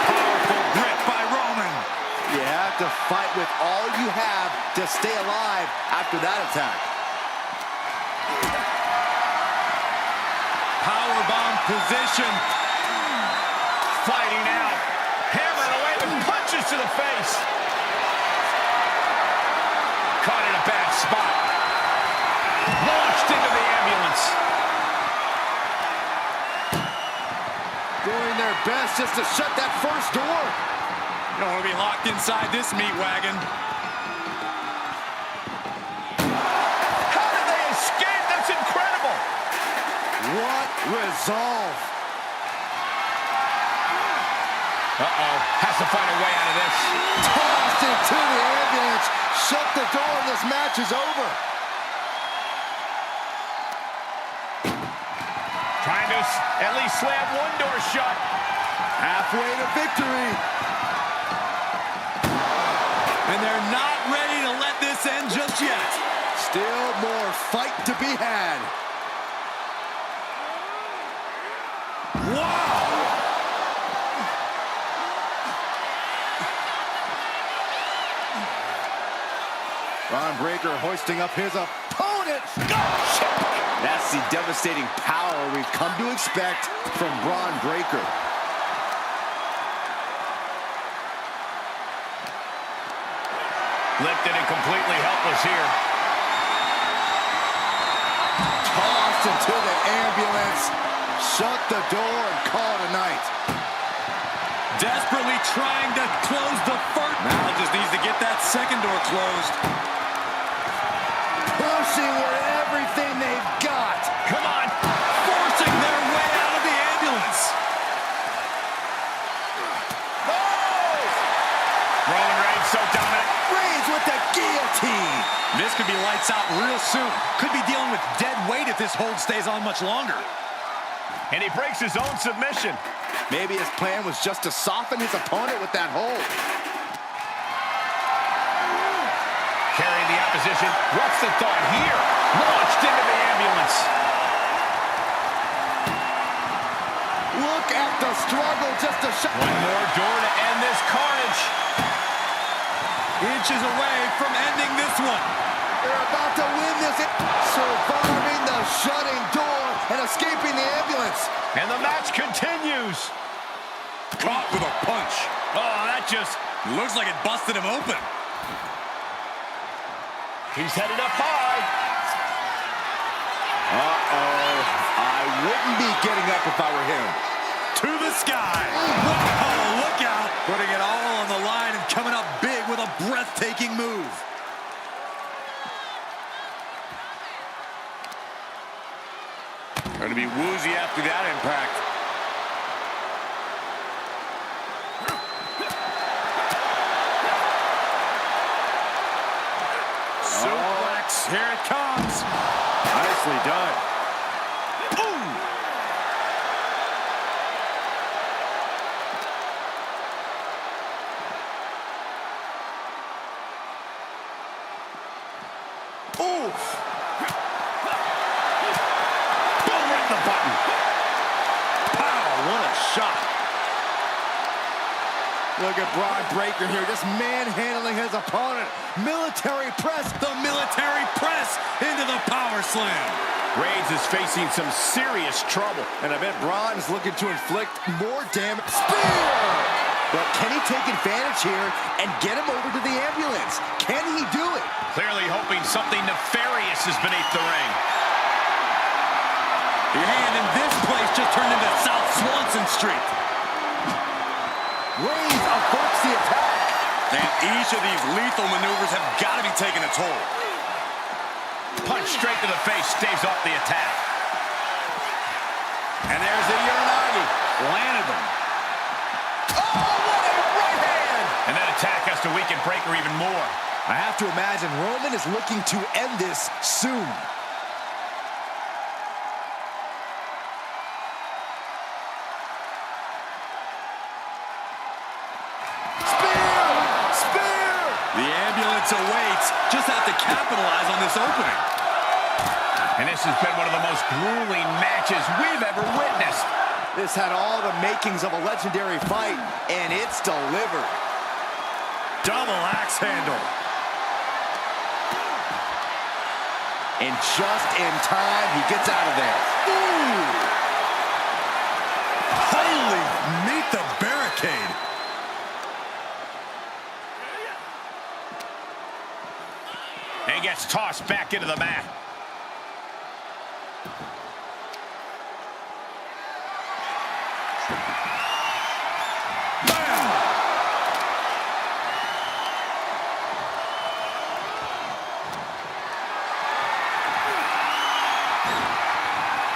Powerful grip by Roman. You have to fight with all you have to stay alive after that attack. Powerbomb position. Fighting out. Hammering away with punches to the face. Caught in a bad spot. Launched into the ambulance. Doing their best just to shut that first door. You don't want to be locked inside this meat wagon. How did they escape? That's incredible. What resolve. Uh-oh. Has to find a way out of this. Tossed into the ambulance. Shut the door and this match is over. Trying to at least slam one door shut. Halfway to victory. And they're not ready to let this end just yet. Still more fight to be had. Wow! Bron Breakker hoisting up his opponent. That's the devastating power we've come to expect from Bron Breakker. Lifted and completely helpless here. Tossed into the ambulance. Shut the door and call it a night. Desperately trying to close the first. Now just needs to get that second door closed. Pushing with everything they've got. Come on. Forcing their way out of the ambulance. Roman Reigns so dominant. Reigns with the guillotine. This could be lights out real soon. Could be dealing with dead weight if this hold stays on much longer. And he breaks his own submission. Maybe his plan was just to soften his opponent with that hold. Carrying the opposition. What's the thought here? Launched into the ambulance. Look at the struggle just to shut. One more door to end this carnage. Inches away from ending this one. They're about to win this. Surviving the shutting door and escaping the ambulance. And the match continues. Caught with a punch. Oh, that just... Looks like it busted him open. He's headed up high. Uh-oh. I wouldn't be getting up if I were him. To the sky. Whoa, look out. Putting it all on the line and coming up big with a breathtaking move. Going to be woozy after that impact. Suplex, here it comes. Nicely done. Look at Bron Breakker here, just manhandling his opponent. Military press. The military press into the power slam. Reigns is facing some serious trouble. And I bet Bron is looking to inflict more damage. Spear! But can he take advantage here and get him over to the ambulance? Can he do it? Clearly hoping something nefarious is beneath the ring. Your hand in this place just turned into South Swanson Street. Reigns averts the attack. And each of these lethal maneuvers have got to be taking a toll. Punch straight to the face staves off the attack. And there's the Uranagi. Landed them. Oh, what a right hand! And that attack has to weaken Breakker even more. I have to imagine Roman is looking to end this soon. The ambulance awaits. Just have to capitalize on this opening. And this has been one of the most grueling matches we've ever witnessed. This had all the makings of a legendary fight, and it's delivered. Double axe handle. And just in time, he gets out of there. Ooh! Holy, meet the barricade. And he gets tossed back into the mat.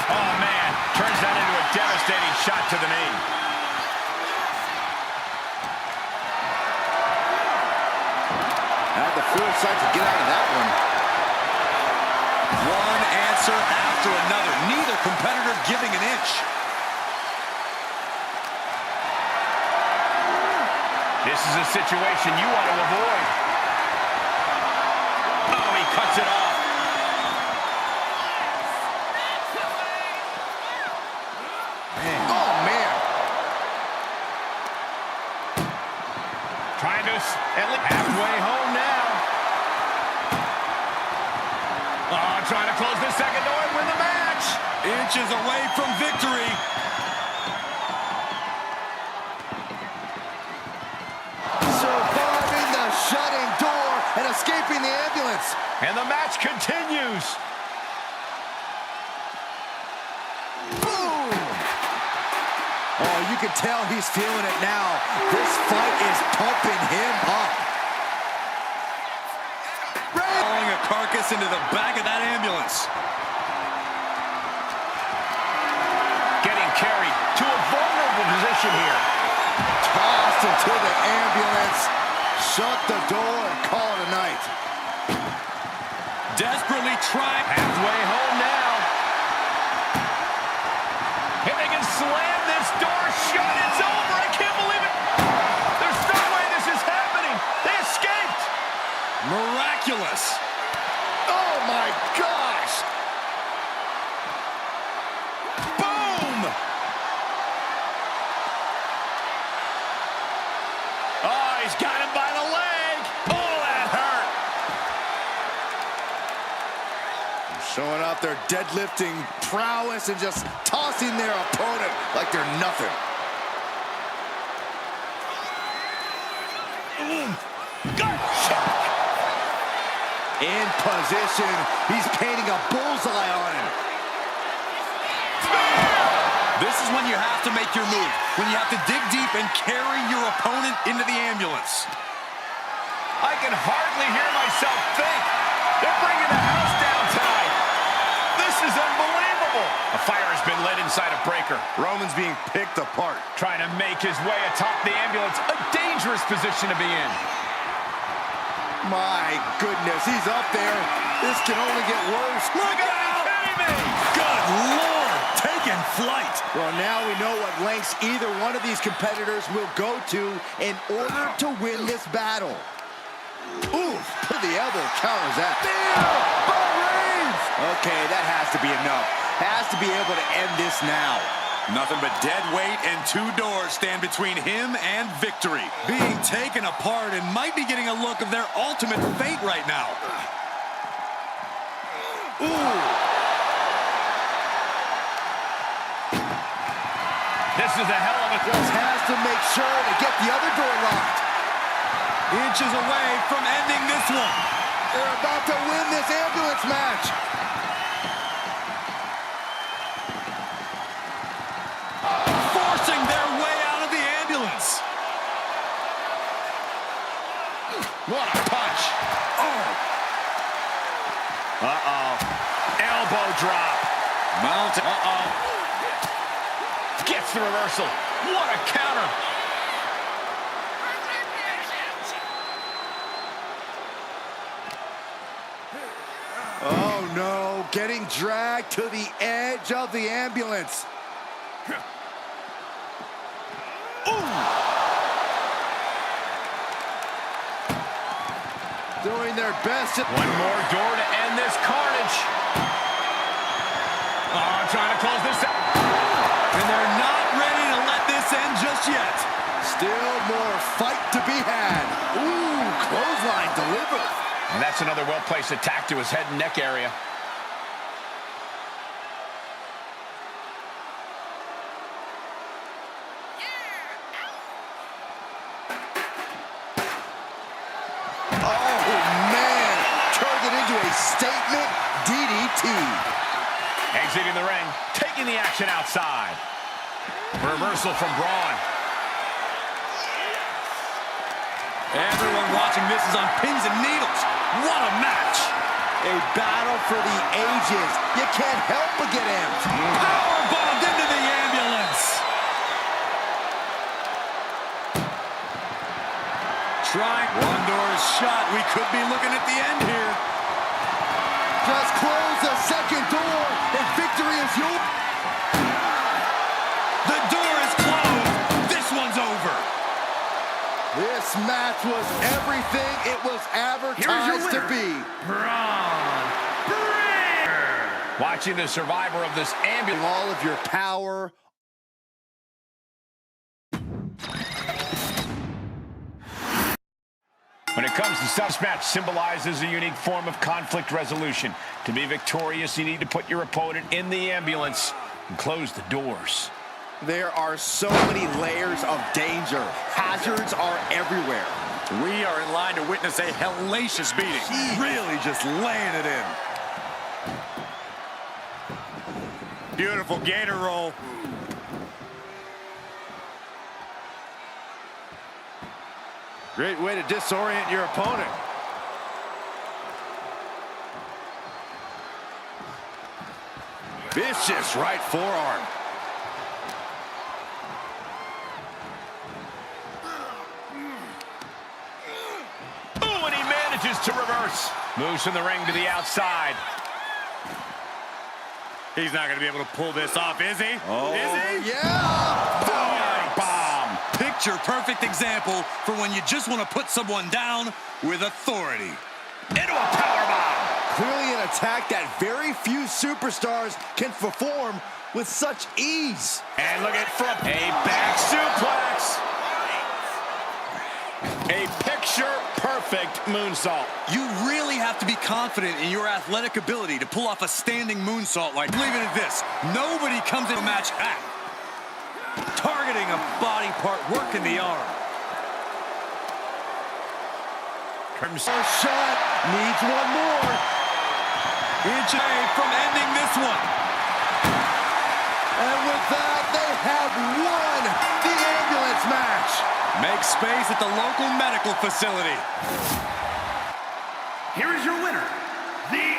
Oh, man. Turns that into a devastating shot to the knee. Had the foresight to get out of that one. One answer after another. Neither competitor giving an inch. This is a situation you want to avoid. Oh, he cuts it off. Oh, man. Trying to at least halfway home now. Oh, trying to close the second door and win the match. Inches away from victory. Surviving the shutting door and escaping the ambulance. And the match continues. Boom! Oh, you can tell he's feeling it now. This fight is pumping him up. Hauling a carcass into the back of that ambulance. Getting carried to a vulnerable position here. Tossed into the ambulance. Shut the door and call it a night. Desperately trying. Halfway home now. If they can slam this door shut, it's over. I can't believe it. There's no way this is happening. They escaped. Miraculous. Oh, my gosh. Boom! Oh, he's got him by the leg. Oh, that hurt. Showing off their deadlifting prowess and just tossing their opponent like they're nothing. Gut check. In position, he's painting a bullseye on him. This is when you have to make your move. When you have to dig deep and carry your opponent into the ambulance. I can hardly hear myself think. They're bringing the house down tonight. This is unbelievable. A fire has been lit inside of Breakker. Roman's being picked apart. Trying to make his way atop the ambulance. A dangerous position to be in. My goodness, he's up there. This can only get worse. Look out! Good Lord, taking flight. Well, now we know what lengths either one of these competitors will go to in order to win this battle. Ooh, the elbow counters that. Okay, that has to be enough. Has to be able to end this now. Nothing but dead weight and two doors stand between him and victory. Being taken apart and might be getting a look of their ultimate fate right now. Ooh. This This is a hell of a... Just has to make sure to get the other door locked. Inches away from ending this one. They're about to win this ambulance match. Forcing their way out of the ambulance. What a punch. Oh. Uh-oh. Elbow drop. Mountain. Uh-oh. Gets the reversal. What a counter. Oh, no. Getting dragged to the edge of the ambulance. Doing their best. One more door to end this carnage. Oh, trying to close this out. And they're not ready to let this end just yet. Still more fight to be had. Ooh, clothesline delivered. And that's another well-placed attack to his head and neck area. Oh, man. Turned it into a statement DDT. Exiting the ring, taking the action outside. Reversal from BRON. Everyone watching this is on pins and needles. What a match. A battle for the ages. You can't help but get amped. Power bombed into the ambulance. Trying. One door is shut. We could be looking at the end here. Just close the second door, and victory is yours. The door is closed. This one's over. This match was everything it was advertised to be. Braun Breaker. Watching the survivor of this ambulance. All of your power. When it comes to this match, symbolizes a unique form of conflict resolution. To be victorious, you need to put your opponent in the ambulance and close the doors. There are so many layers of danger. Hazards are everywhere. We are in line to witness a hellacious beating. Really just laying it in. Beautiful gator roll. Great way to disorient your opponent. Vicious right forearm. Ooh, and he manages to reverse. Moves from the ring to the outside. He's not going to be able to pull this off, is he? Oh, Is he? Yeah! Bomb. Picture perfect example for when you just want to put someone down with authority. Into a powerbomb. Clearly an attack that very few superstars can perform with such ease. And look at from a back suplex. A picture-perfect moonsault. You really have to be confident in your athletic ability to pull off a standing moonsault like. Leave it at this. Nobody comes in a match at targeting a body part, working the arm. First shot needs one more. Inch away from ending this one. And with that, they have won the ambulance match. Make space at the local medical facility. Here is your winner, the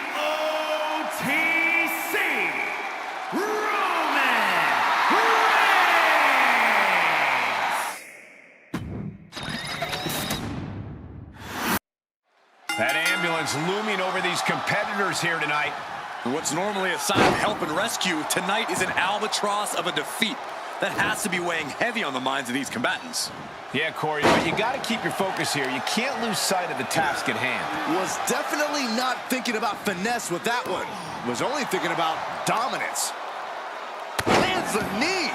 OTC Roman Reigns. That ambulance looming over these competitors here tonight. What's normally a sign of help and rescue, tonight is an albatross of a defeat that has to be weighing heavy on the minds of these combatants. Yeah, Corey, but you got to keep your focus here. You can't lose sight of the task at hand. Was definitely not thinking about finesse with that one. Was only thinking about dominance. Lands the knee.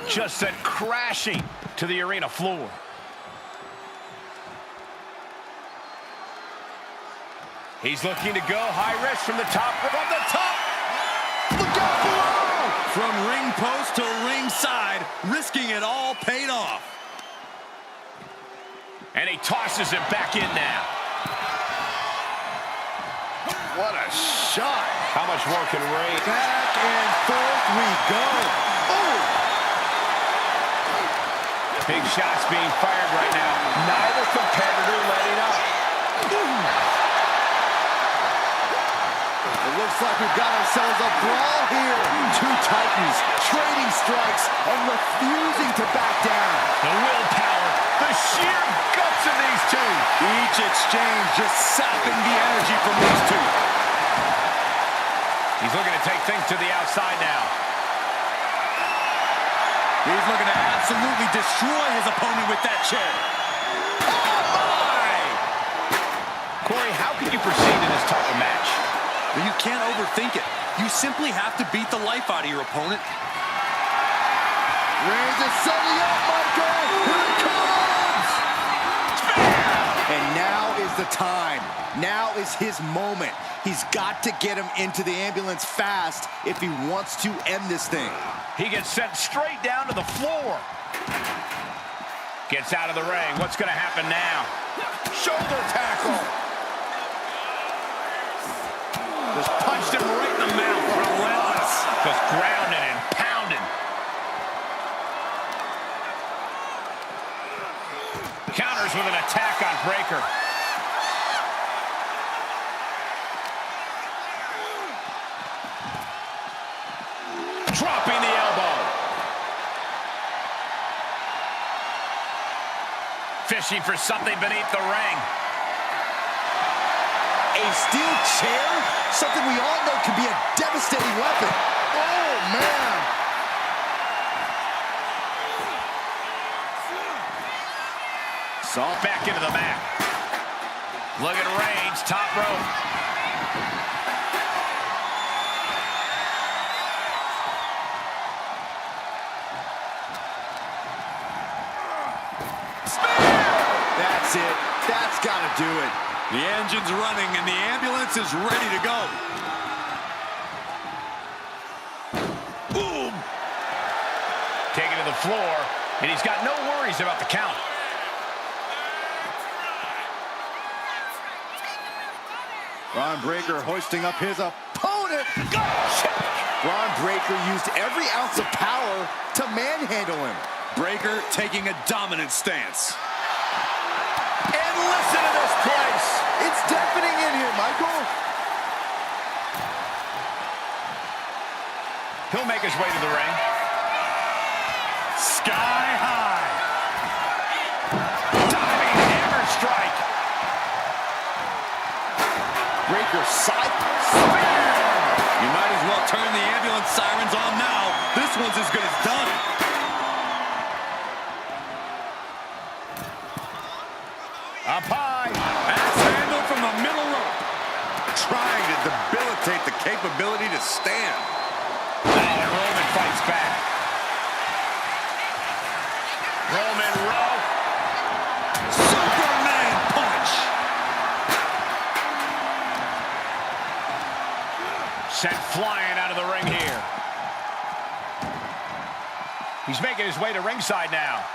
Just sent crashing to the arena floor. He's looking to go high risk from the top. From the top. From ring post to ringside, risking it all paid off. And he tosses him back in now. What a shot. How much more can Reigns? Back and forth we go. Oh! Big shots being fired right now. Neither competitor letting up. It looks like we've got ourselves a brawl here. Two titans trading strikes and refusing to back down. The willpower, the sheer guts of these two. Each exchange just sapping the energy from these two. He's looking to take things to the outside now. He's looking to absolutely destroy his opponent with that chair. Oh, my! Corey, how can you proceed in this type of match? But you can't overthink it. You simply have to beat the life out of your opponent. Reigns is setting up, Michael. Here it comes. And now is the time. Now is his moment. He's got to get him into the ambulance fast if he wants to end this thing. He gets sent straight down to the floor. Gets out of the ring. What's going to happen now? Shoulder tackle. Just punched him right in the mouth. Relentless. Just grounding and pounding. Counters with an attack on Breaker. Dropping the elbow. Fishing for something beneath the ring. A steel chair? Something we all know can be a devastating weapon. Oh, man. Saw back into the mat. Look at Reigns, top rope. That's it. That's got to do it. The engine's running and the ambulance is ready to go. Boom! Taken to the floor, and he's got no worries about the count. Bron Breakker hoisting up his opponent. Bron Breakker used every ounce of power to manhandle him. Breakker taking a dominant stance. And listen to this place. It's deafening in here, Michael. He'll make his way to the ring. Sky high. Diving hammer strike. Breakker side. You might as well turn the ambulance sirens on now. This one's as good as done. Up high. Axe handle from the middle rope. Trying to debilitate the capability to stand. And Roman fights back. Roman rope. Superman punch. Sent flying out of the ring here. He's making his way to ringside now.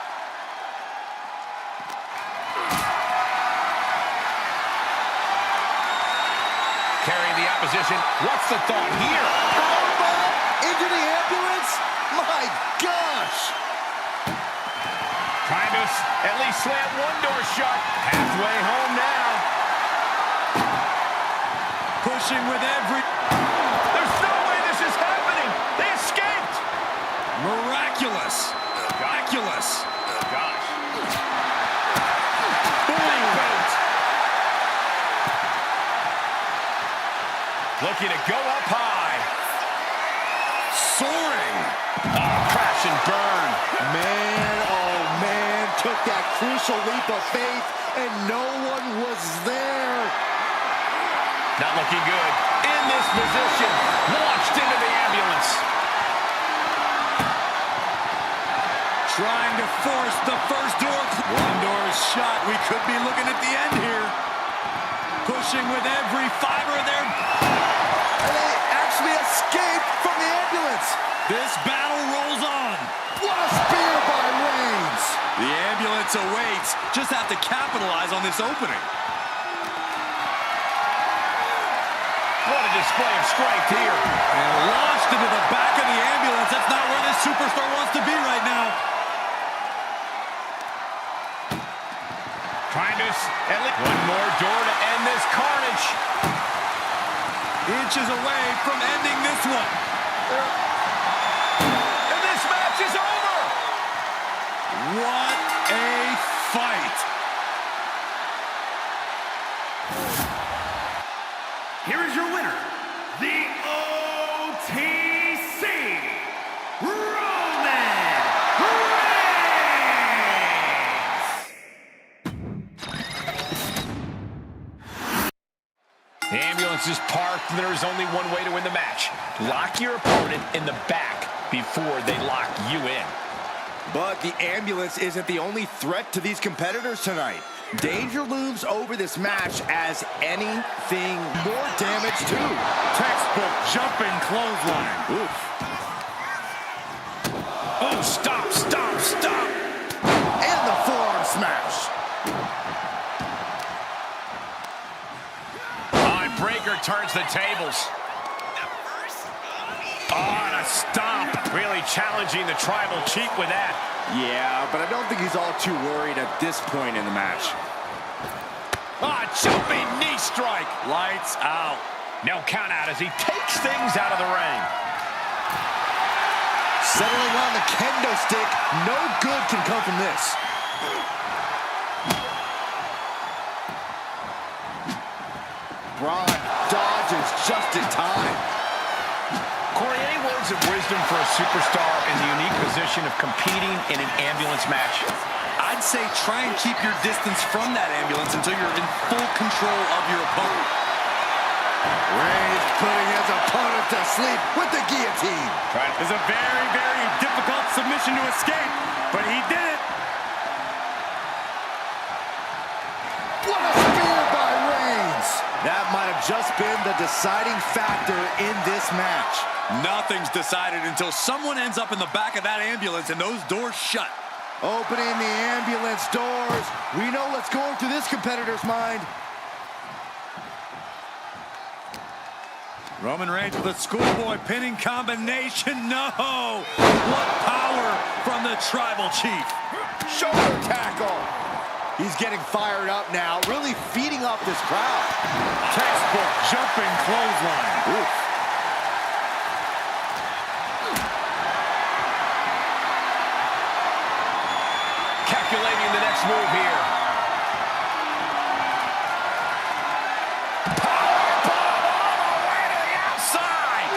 Carrying the opposition. What's the thought here? Powerbomb into the ambulance? My gosh! Trying to at least slam one door shut. Halfway home now. Pushing with every... There's no way this is happening. They escaped. Miraculous. Miraculous. Gosh. Looking to go up high. Soaring. Oh, crash and burn. Man, oh man, took that crucial leap of faith and no one was there. Not looking good. In this position, launched into the ambulance. Trying to force the first door. One door is shut. We could be looking at the end here. Pushing with every fiber of their... And they actually escaped from the ambulance. This battle rolls on. What a spear by Reigns! The ambulance awaits. Just have to capitalize on this opening. What a display of strength here. And launched into the back of the ambulance. That's not where this superstar wants to be right now. Trying to at least one more door to end this carnage. Inches away from ending this one. And this match is over. What a fight. Here is your winner, the OTC Roman Reigns. The ambulance is parked, and there is only one way to win the match. Lock your opponent in the back before they lock you in. But the ambulance isn't the only threat to these competitors tonight. Danger looms over this match as anything more damage too. Textbook jumping clothesline. Oof. Oh, stop, stop, stop. And the forearm smash. Breaker turns the tables. Oh, and a stomp. Really challenging the tribal chief with that. Yeah, but I don't think he's all too worried at this point in the match. Ah, jumping knee strike. Lights out. No count out as he takes things out of the ring. Settling on the kendo stick. No good can come from this. Braun dodges just in time. Corey, any words of wisdom for a superstar in the unique position of competing in an ambulance match? I'd say try and keep your distance from that ambulance until you're in full control of your opponent. Reigns putting his opponent to sleep with the guillotine. It's a very, very difficult submission to escape, but he did it. What a spear by Reigns. That might have just been the deciding factor in this match. Nothing's decided until someone ends up in the back of that ambulance and those doors shut. Opening the ambulance doors. We know what's going through this competitor's mind. Roman Reigns with a schoolboy pinning combination. No! What power from the tribal chief. Shoulder tackle. He's getting fired up now, really feeding off this crowd. Textbook jumping clothesline. Oof. Calculating the next move here. Powerbomb all the way to the outside.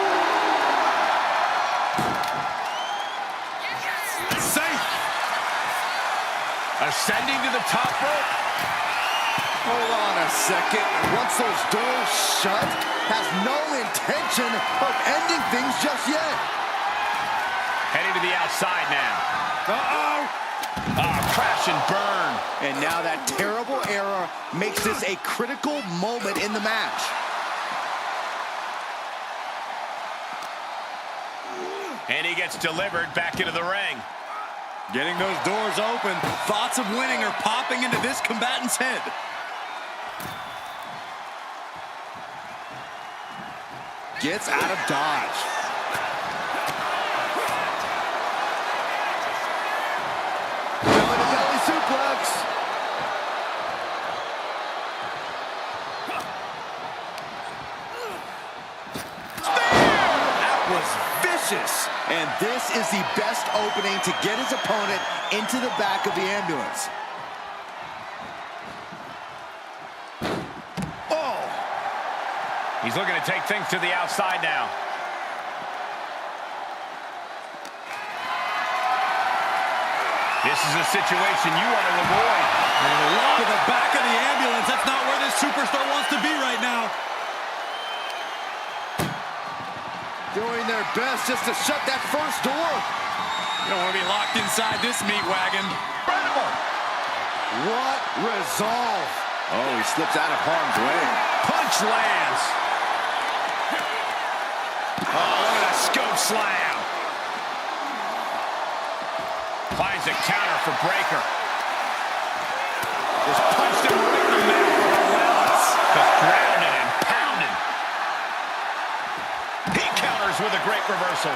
Safe. Ascending to the top rope. Hold on a second. Once those doors shut, has no intention of ending things just yet. Heading to the outside now. Uh-oh. Crash and burn. And now that terrible error makes this a critical moment in the match. And he gets delivered back into the ring. Getting those doors open. Thoughts of winning are popping into this combatant's head. Gets out of dodge. Belly-to-belly suplex. That was vicious. And this is the best opening to get his opponent into the back of the ambulance. Oh, He's looking to take things to the outside now. This is a situation you want to avoid. To the back of the ambulance. That's not where this superstar wants to be right now. doing their best just to shut that first door. You don't want to be locked inside this meat wagon. Incredible. What resolve. Oh, he slips out of harm's way. Punch lands. Oh, look at a scope slam. Finds a counter for Breaker. Just punched him right in the mouth. Just grounded and pounded. He counters with a great reversal.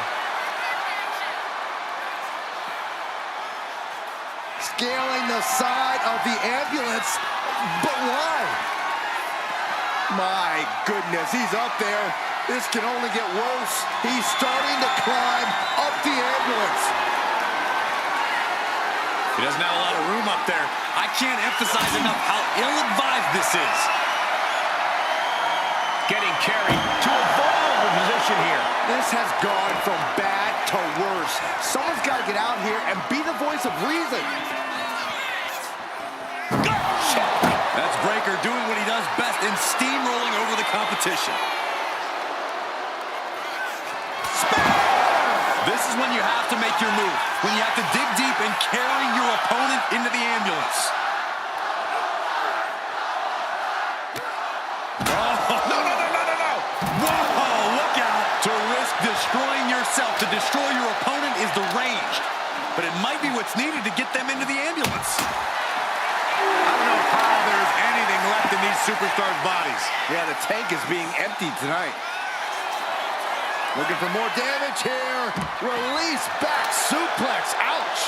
Scaling the side of the ambulance, but why? My goodness, he's up there. This can only get worse. He's starting to climb up the ambulance. He doesn't have a lot of room up there. I can't emphasize enough how ill-advised this is. Getting carried to a vulnerable position here. This has gone from bad to worse. Someone's got to get out here and be the voice of reason. That's Breaker doing what he does best in steamrolling over the competition. This is when you have to make your move. When you have to dig deep and carry your opponent into the ambulance. No. Whoa, look out. To risk destroying yourself, to destroy your opponent is the range. But it might be what's needed to get them into the ambulance. I don't know how there's anything left in these superstars' bodies. Yeah, the tank is being emptied tonight. Looking for more damage here. Release back suplex. Ouch.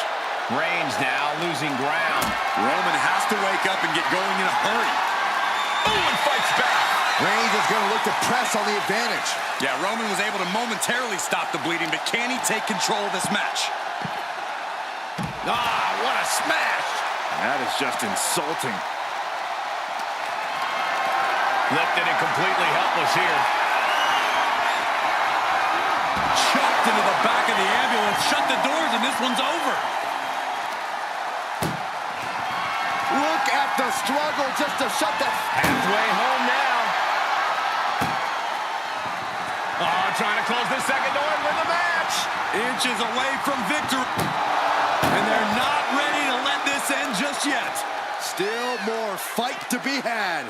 Reigns now losing ground. Roman has to wake up and get going in a hurry. Ooh, and fights back. Reigns is going to look to press on the advantage. Yeah, Roman was able to momentarily stop the bleeding, but can he take control of this match? Ah, what a smash. That is just insulting. Lifted and completely helpless here. Chucked into the back of the ambulance, shut the doors, and this one's over. Look at the struggle just to shut that. Halfway home now. Oh, trying to close the second door and win the match. Inches away from victory. And they're not ready to let this end just yet. Still more fight to be had.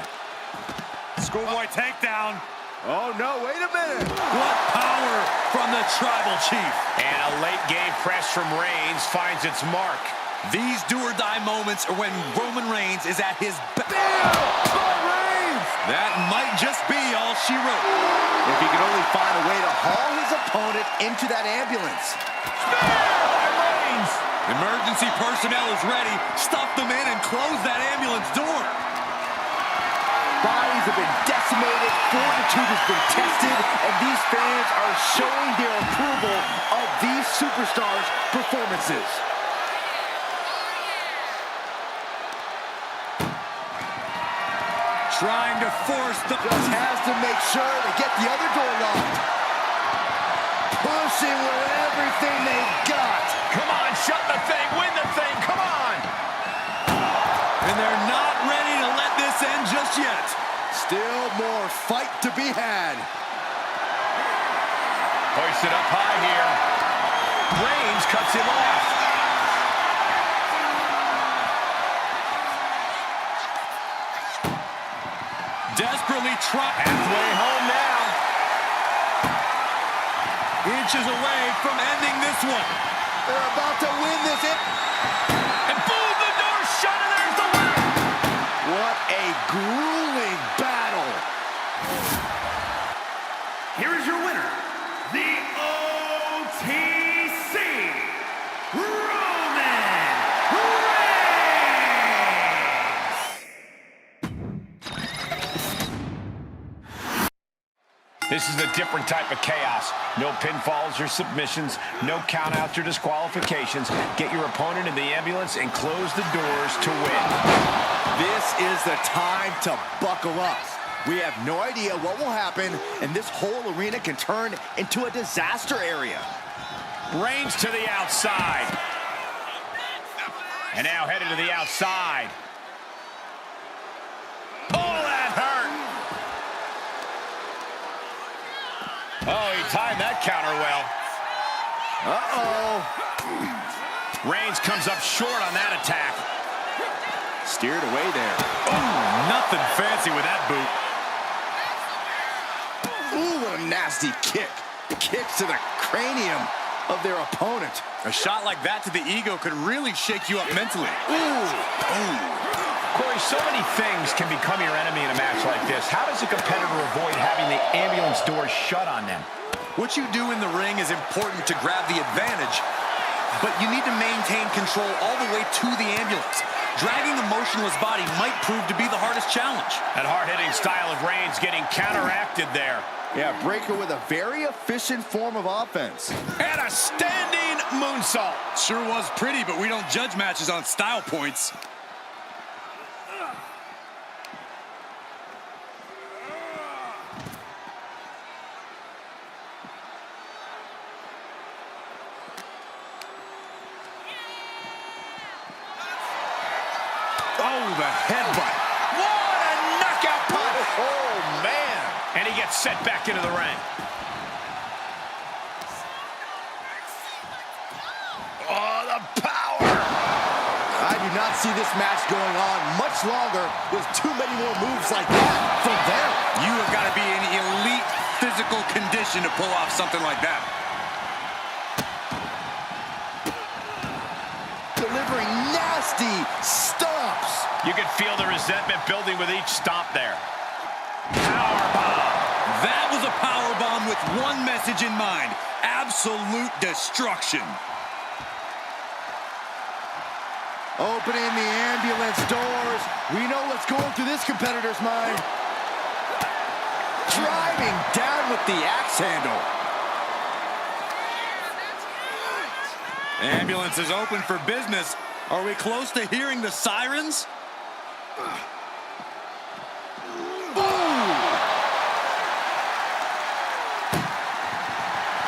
Schoolboy takedown. Oh, no, wait a minute. What power from the Tribal Chief. And a late game press from Reigns finds its mark. These do-or-die moments are when Roman Reigns is at his best. That might just be all she wrote. If he can only find a way to haul his opponent into that ambulance. Reigns. Emergency personnel is ready. Stuff them in and close that ambulance door. Bodies have been decimated, fortitude has been tested, and these fans are showing their approval of these superstars' performances. Trying to force the... Just has to make sure to get the other door locked. Pushing with everything they've got. Come on, shut the thing, win the thing, come on. And they're not ready to let this end just yet. Still more fight to be had. Hoisted up high here. Reigns cuts him off. Desperately trying. Halfway home now. Inches away from ending this one. They're about to win this. And boom, the door's shut and there's the winner. What a grueling battle. Here is your winner, the OTC, Roman Reigns. This is a different type of chaos. No pinfalls or submissions, no countouts or disqualifications. Get your opponent in the ambulance and close the doors to win. This is the time to buckle up. We have no idea what will happen, and this whole arena can turn into a disaster area. Reigns to the outside. And now headed to the outside. Oh, that hurt. Oh, he timed that counter well. Uh-oh. Reigns comes up short on that attack. Steered away there. Oh, nothing fancy with that boot. Ooh, what a nasty kick. Kicks to the cranium. of their opponent. A shot like that to the ego could really shake you up mentally. Ooh. Corey, so many things can become your enemy in a match like this. How does a competitor avoid having the ambulance doors shut on them? What you do in the ring is important to grab the advantage, but you need to maintain control all the way to the ambulance. Dragging the motionless body might prove to be the hardest challenge. That hard-hitting style of Reigns getting counteracted there. Yeah, Breaker with a very efficient form of offense. And a standing moonsault. Sure was pretty, but we don't judge matches on style points. Oh, the headbutt. What a knockout punch. Oh, man. And he gets set back into the ring. Oh, the power. I do not see this match going on much longer with too many more moves like that from them. You have got to be in elite physical condition to pull off something like that. Delivering nasty stomps. You can feel the resentment building with each stomp there. Powerbomb. That was a power bomb with one message in mind: absolute destruction. Opening the ambulance doors. We know what's going through this competitor's mind. Driving down with the axe handle. Ambulance is open for business. Are we close to hearing the sirens?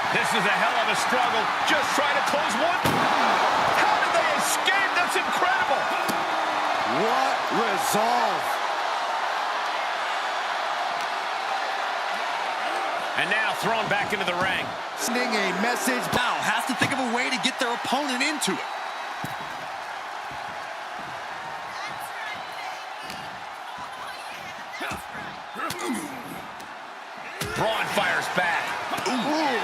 This is a hell of a struggle. Just trying to close one. How did they escape? That's incredible. What resolve. And now thrown back into the ring. Sending a message. Now has to think of a way to get their opponent into it. Braun fires back. Ooh.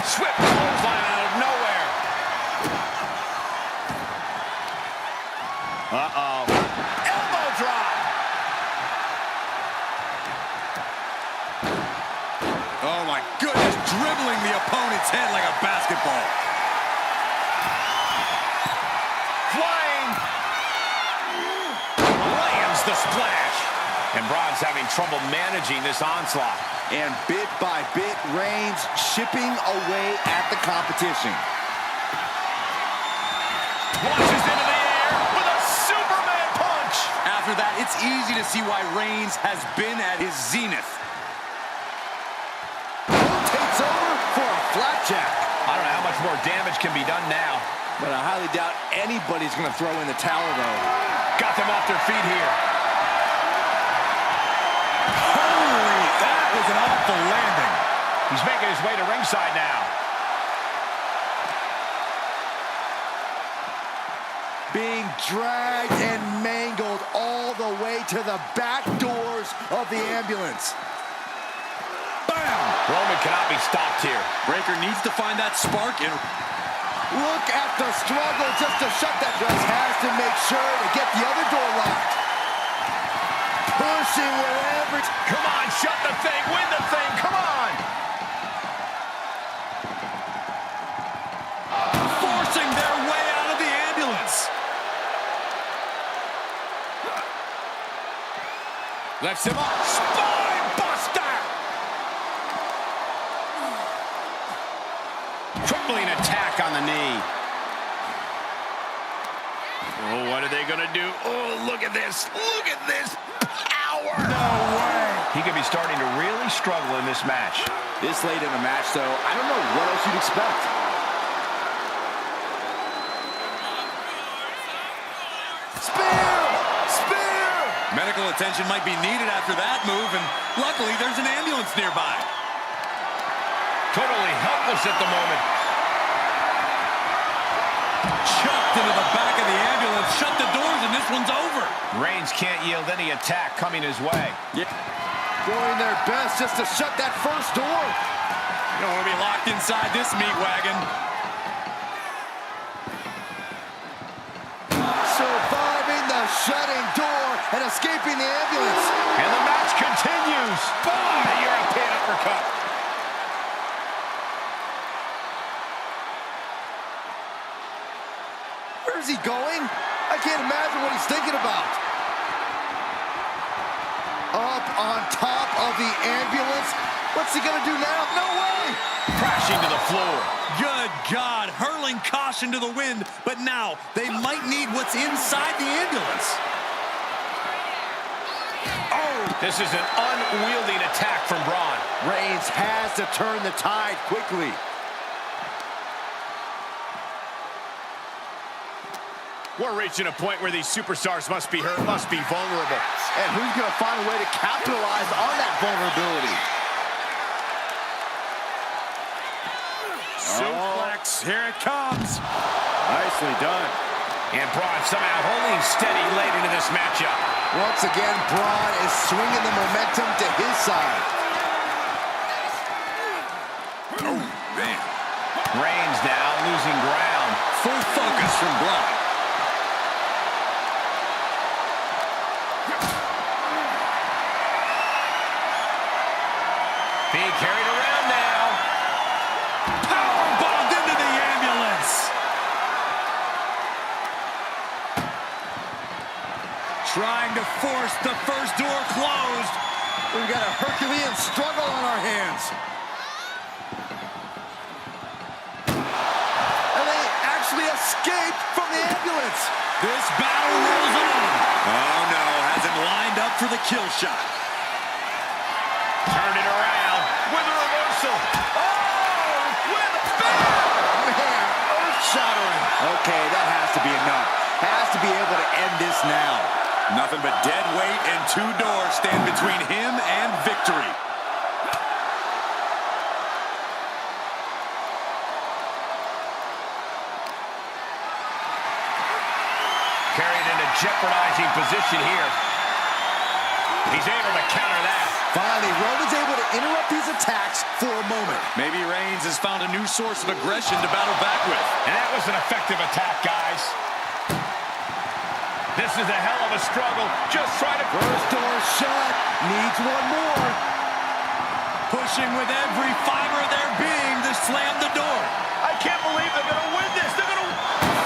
Swift clothesline out of nowhere. Uh-oh. Elbow drop. Oh my goodness, dribbling the opponent's head like a basketball. Flying. Lands the splash. And Braun's having trouble managing this onslaught. And bit by bit, Reigns chipping away at the competition. Launches into the air with a Superman punch. After that, it's easy to see why Reigns has been at his zenith. Takes over for a flapjack. I don't know how much more damage can be done now. But I highly doubt anybody's going to throw in the towel, though. Got them off their feet here. Holy, that was an awful landing. He's making his way to ringside now. Being dragged and mangled all the way to the back doors of the ambulance. Bam! Roman cannot be stopped here. Breaker needs to find that spark and Look at the struggle just to shut that. Just has to make sure to get the other door locked. Pushing wherever. Come on, shut the thing, win the thing, come on! forcing their way out of the ambulance. Lifts him up. Spine buster! Crippling attack on the knee. Oh, what are they gonna do? Oh, look at this. Look at this power. No way. He could be starting to really struggle in this match. This late in the match, though, I don't know what else you'd expect. Spear! Spear! Medical attention might be needed after that move, and luckily there's an ambulance nearby. Totally helpless at the moment. Chucked into the back of the ambulance, shut the doors, and this one's over. Reigns can't yield any attack coming his way. Yeah. Doing their best just to shut that first door. You don't want to be locked inside this meat wagon. Surviving the shutting door and escaping the ambulance. And the match continues. Boy, European uppercut. Where's he going? I can't imagine what he's thinking about. Up on top of the ambulance. What's he gonna do now? No way! Crashing to the floor. Good God, hurling caution to the wind, but now they might need what's inside the ambulance. Oh, this is an unwieldy attack from Braun. Reigns has to turn the tide quickly. We're reaching a point where these superstars must be hurt, must be vulnerable. And who's gonna find a way to capitalize on that vulnerability? Suplex, here it comes. Nicely done. And Braun somehow holding steady late into this matchup. Once again, Braun is swinging the momentum to his side. Oh, man. Reigns now losing ground. Full focus from Braun. Being carried around now. Powerbombed into the ambulance. Trying to force the first door closed. We've got a Herculean struggle on our hands. And they actually escaped from the ambulance. This battle rolls on. Oh, no. Has him lined up for the kill shot. Turned it around with a reversal. Oh, with a bam! Man, earth-shattering. Okay, that has to be enough. Has to be able to end this now. Nothing but dead weight and two doors stand between him and victory. Carried in a jeopardizing position here. He's able to counter that. Finally, Roman's able to interrupt these attacks for a moment. Maybe Reigns has found a new source of aggression to battle back with. And that was an effective attack, guys. This is a hell of a struggle. Just try to... First door shut. Needs one more. Pushing with every fiber of their being to slam the door. I can't believe they're going to win this. They're going to...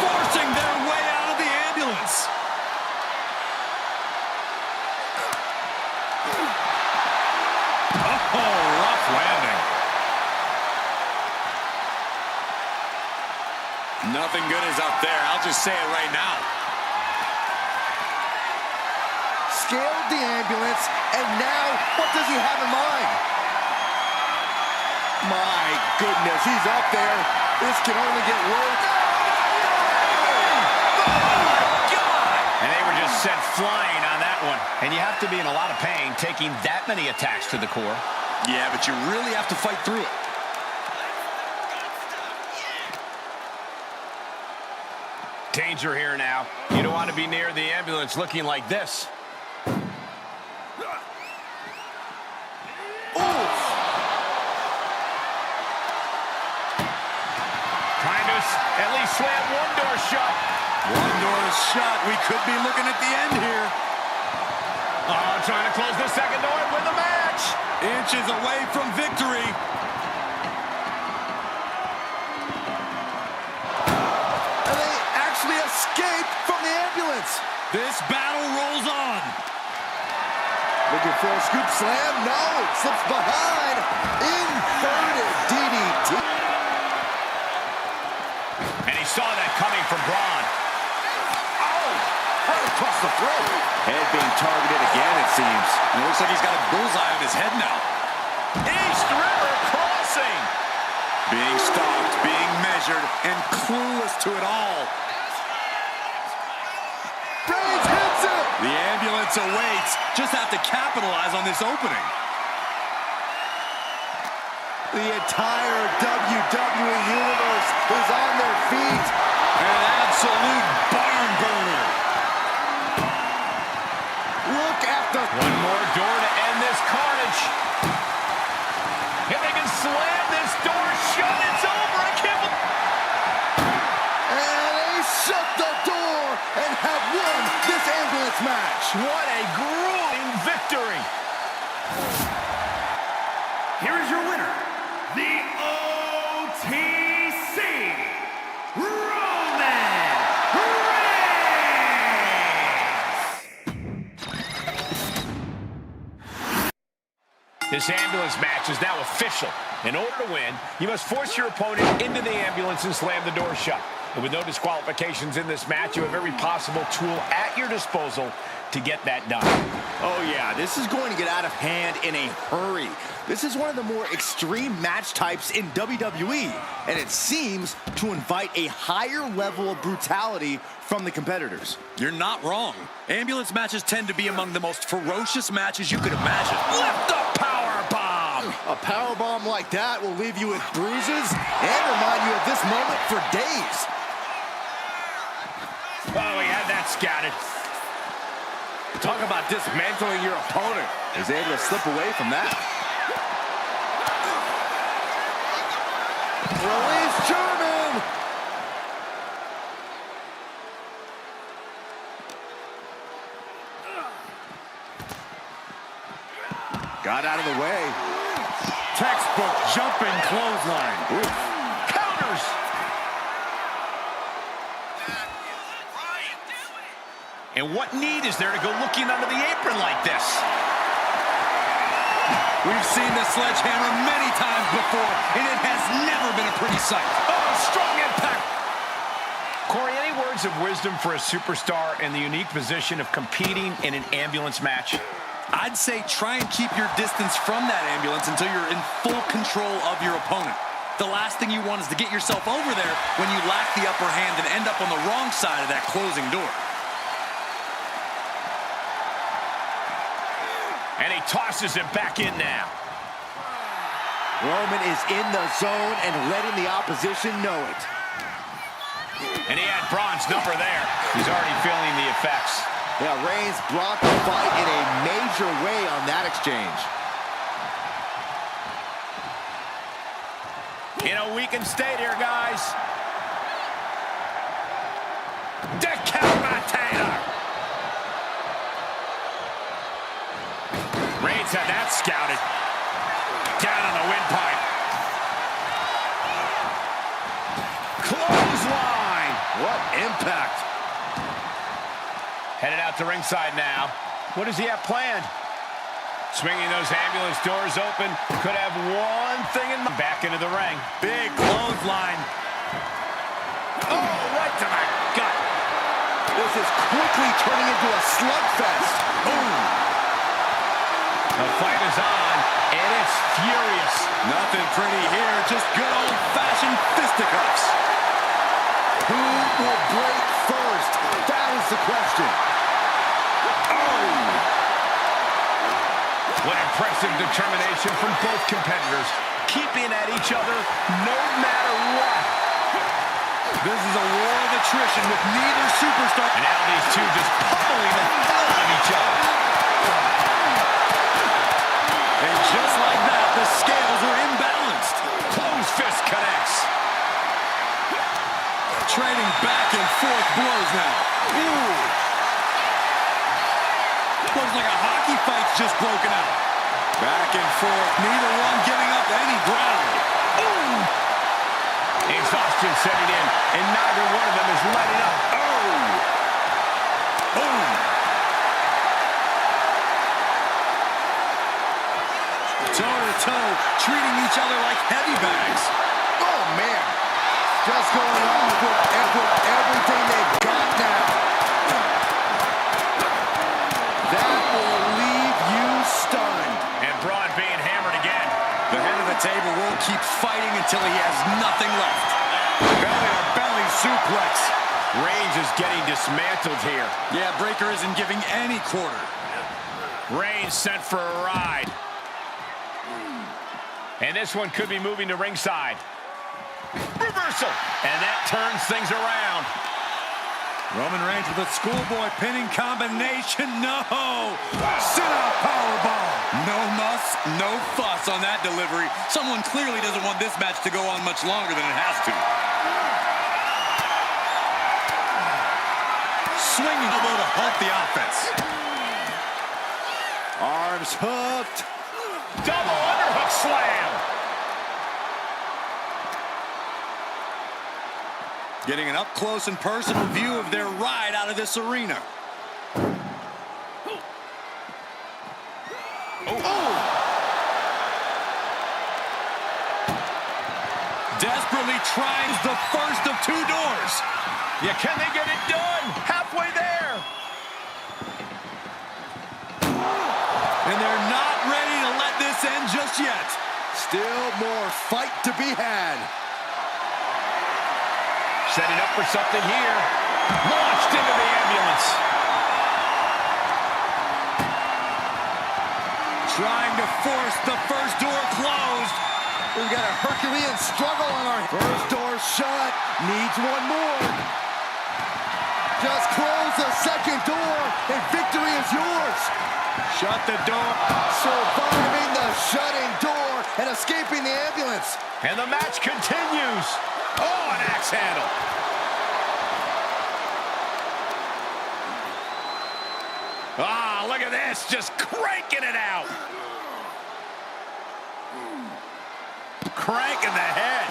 Forcing their way out of the ambulance. Oh, rough landing. Nothing good is up there. I'll just say it right now. Scaled the ambulance, and now what does he have in mind? My goodness, he's up there. This can only get worse. And they were just sent flying on that one. And you have to be in a lot of pain taking that many attacks to the core. Yeah, but you really have to fight through it. Danger here now. You don't want to be near the ambulance looking like this. Trying to at least slam one door shut. One door is shut. We could be looking at the end here. Oh, trying to close the second door and win the match. Inches away from victory. And they actually escaped from the ambulance. This battle rolls on. Looking for a scoop slam. No, slips behind. Inverted DDT. And he saw that coming from Braun. Oh, right across the throat. Head being targeted again, it seems. And it looks like he's got a bullseye on his head now. East River crossing. Being stalked, being measured, and clueless to it all. Reigns hits it. The ambulance awaits. Just have to capitalize on this opening. The entire WWE Universe is on their feet. An absolute barn burner. Look at the... One more door to end this carnage. If they can slam this door shut. It's over. I can't believe... And they shut the door and have won this ambulance match. What a grueling victory. Here is your winner, the OTC Roman Reigns. This ambulance match is now official. In order to win, you must force your opponent into the ambulance and slam the door shut. And with no disqualifications in this match, you have every possible tool at your disposal to get that done. Oh yeah, this is going to get out of hand in a hurry. This is one of the more extreme match types in WWE, and it seems to invite a higher level of brutality from the competitors. You're not wrong. Ambulance matches tend to be among the most ferocious matches you could imagine. Lift the power bomb! A power bomb like that will leave you with bruises and remind you of this moment for days. Oh, he had that scouted. Talk about dismantling your opponent. He's able to slip away from that. Release German! Got out of the way. Textbook jumping clothesline. Oof. Counters. And what need is there to go looking under the apron like this? We've seen the sledgehammer many times before, and it has never been a pretty sight. Oh, strong impact. Corey, any words of wisdom for a superstar in the unique position of competing in an ambulance match? I'd say try and keep your distance from that ambulance until you're in full control of your opponent. The last thing you want is to get yourself over there when you lack the upper hand and end up on the wrong side of that closing door. And he tosses him back in now. Roman is in the zone and letting the opposition know it. And he had Braun's number there. He's already feeling the effects. Yeah, Reigns brought the fight in a major way on that exchange. In a weakened state here, guys. Decapitator. Reigns had that scouted. Down on the windpipe. Clothesline. What impact. Headed out to ringside now. What does he have planned? Swinging those ambulance doors open. Could have one thing in mind. Back into the ring. Big clothesline. Oh, right to the gut. This is quickly turning into a slugfest. Boom. The fight is on, and it's furious. Nothing pretty here, just good old-fashioned fisticuffs. Who will break first? That is the question. Oh! What impressive determination from both competitors, keeping at each other no matter what. This is a war of attrition with neither superstar. And now these two just pummeling the hell out of each other. And just like that, the scales are imbalanced. Closed fist connects. Trading back and forth blows now. Ooh. Looks like a hockey fight's just broken out. Back and forth, neither one giving up any ground. Ooh. Exhaustion setting in, and neither one of them is letting up. Oh! Boom! Toe-to-toe, treating each other like heavy bags. Oh, man. Just going off with everything they've got now. That will leave you stunned. And Braun being hammered again. The head of the table will keep fighting until he has nothing left. Belly-to-belly suplex. Reigns is getting dismantled here. Yeah, Breakker isn't giving any quarter. Reigns sent for a ride. And this one could be moving to ringside. Reversal. And that turns things around. Roman Reigns with a schoolboy pinning combination. No! Sit-out powerbomb. No muss No fuss on that delivery. Someone clearly doesn't want this match to go on much longer than it has to. Swinging elbow to halt the offense. Arms hooked. Double underhook slam. Getting an up-close and personal view of their ride out of this arena. Desperately tries the first of two doors. Yeah, can they get it done? Halfway there. And they're not ready to let this end just yet. Still more fight to be had. Setting up for something here. Launched into the ambulance. Trying to force the first door closed. We've got a Herculean struggle on our first door shut. Needs one more. Just close the second door and victory is yours. Shut the door. Surviving the shutting door and escaping the ambulance. And the match continues. Oh, an axe handle. Ah, look at this. Just cranking it out. Cranking the head.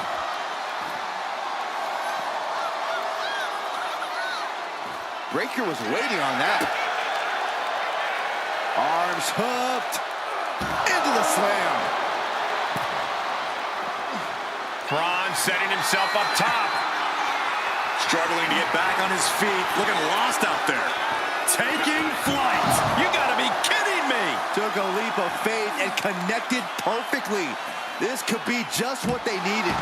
Breaker was waiting on that. Arms hooked. Into the slam. BRON setting himself up top. Struggling to get back on his feet. Looking lost out there. Taking flight. You gotta be kidding me. Took a leap of faith and connected perfectly. This could be just what they needed.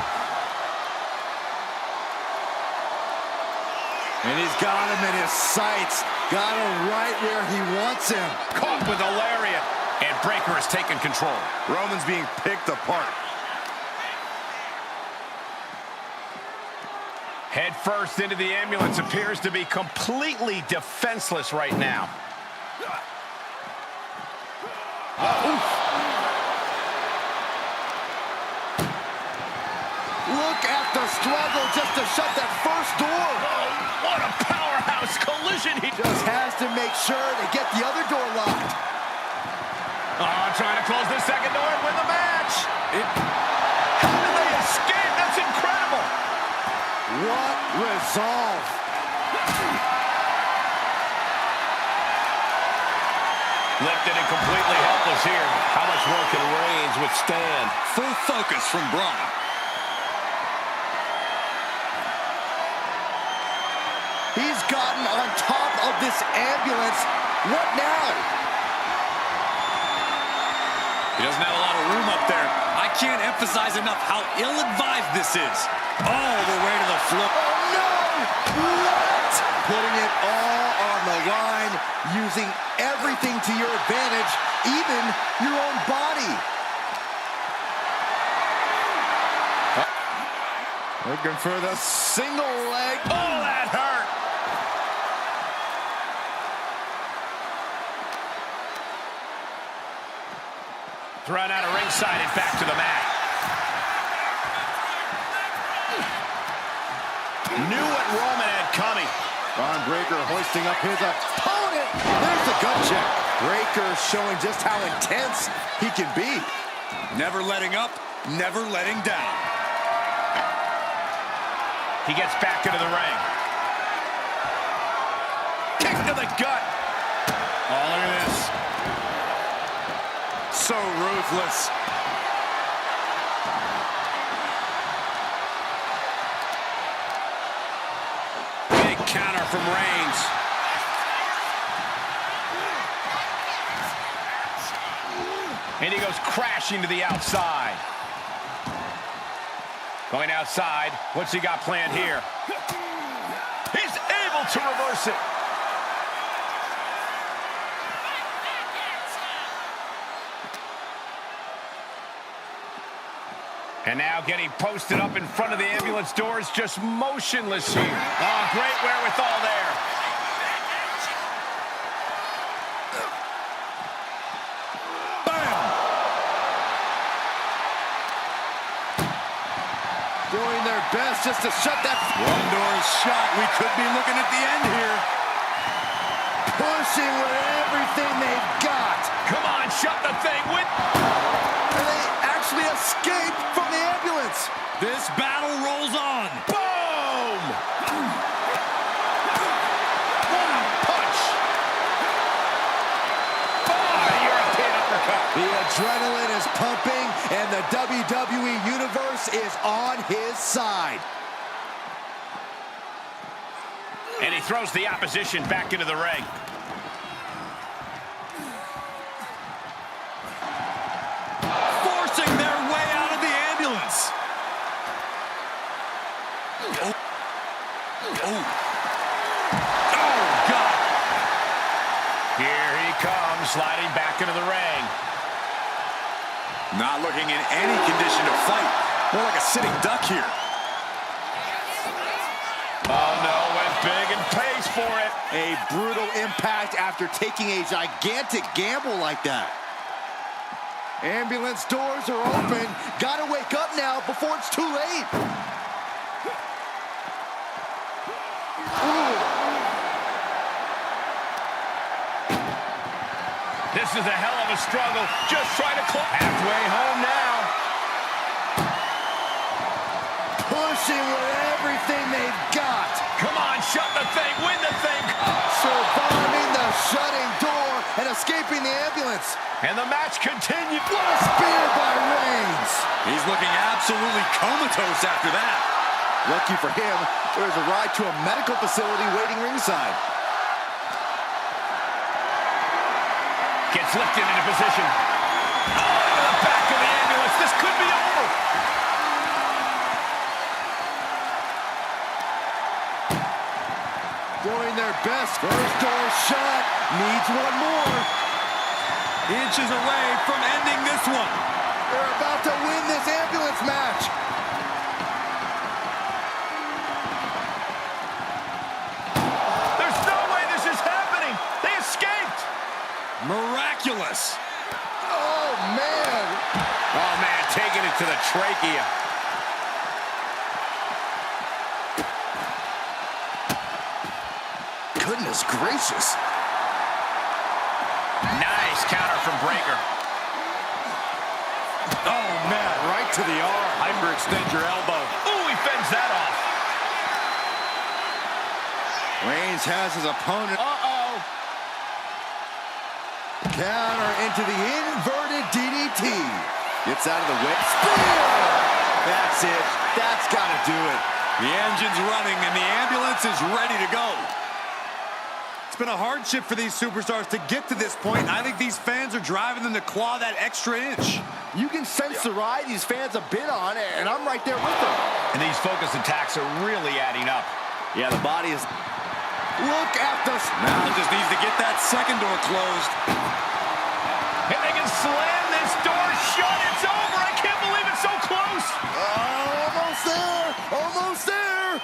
And he's got him in his sights. Got him right where he wants him. Caught with a lariat. And Breaker has taken control. Roman's being picked apart. Head first into the ambulance. Appears to be completely defenseless right now. Look at the struggle just to shut that first door. What a powerhouse collision he Just has to make sure to get the other door locked. Oh, trying to close the second door and win the match. How did they escape? That's incredible. What resolve. Lifted and completely helpless here. How much more can Reigns withstand? Full focus from BRON. He's gotten on top of this ambulance. What now? He doesn't have a lot of room up there. I can't emphasize enough how ill-advised this is. All the way to the floor. Oh, no! What? Putting it all on the line, using everything to your advantage, even your own body. Looking for the single leg. Oh, that hurt. Thrown out of ringside and back to the mat. Knew what Roman had coming. Braun Breaker hoisting up his Opponent! There's the gut check. Breaker showing just how intense he can be. Never letting up, never letting down. He gets back into the ring. Kick to the gut. Oh, look at this. so ruthless. Big counter from Reigns. And he goes crashing to the outside. Going outside. What's he got planned here? He's able to reverse it. And now getting posted up in front of the ambulance doors, just motionless here. Oh, great wherewithal there. best just to shut that. One door is shut. We could be looking at the end here. Pushing with everything they've got. Come on, shut the thing with... And they actually escape from the ambulance. This battle rolls on. Boom! One punch. Oh, European uppercut. The adrenaline is pumping, and the WWE Universe is on his side. And he throws the opposition back into the ring. Forcing their way out of the ambulance. Oh. Oh. Oh, God. Here he comes, sliding back into the ring. Not looking in any condition to fight. More like a sitting duck here. Oh, no, went big and pays for it. A brutal impact after taking a gigantic gamble like that. Ambulance doors are open. Gotta wake up now before it's too late. Ooh. This is a hell of a struggle. Just trying to close. Halfway home now. Pushing with everything they've got. Come on, shut the thing, win the thing. Surviving the shutting door and escaping the ambulance. And the match continues. What a spear by Reigns. He's looking absolutely comatose after that. Lucky for him, there's a ride to a medical facility waiting ringside. Gets lifted into position. Oh, to the back of the ambulance. This could be over. Doing their best. First door shut. Needs one more. Inches away from ending this one. They're about to win this ambulance match. There's no way this is happening. They escaped. Miraculous. Oh, man. Oh, man, taking it to the trachea. Goodness gracious. Nice counter from Breakker. Oh, man, right to the arm. Hyperextend your elbow. Ooh, he fends that off. Reigns has his opponent. Uh-oh. Counter into the inverted DDT. Gets out of the way. Spear! That's it. That's got to do it. The engine's running and the ambulance is ready to go. It's been a hardship for these superstars to get to this point. I think these fans are driving them to claw that extra inch. You can sense the ride these fans have been on, and I'm right there with them. And these focus attacks are really adding up. Yeah, the body is... Look at this. Now just needs to get that second door closed. And they can slam this door shut. It's over. I can't believe it's so close. Almost there. Almost there.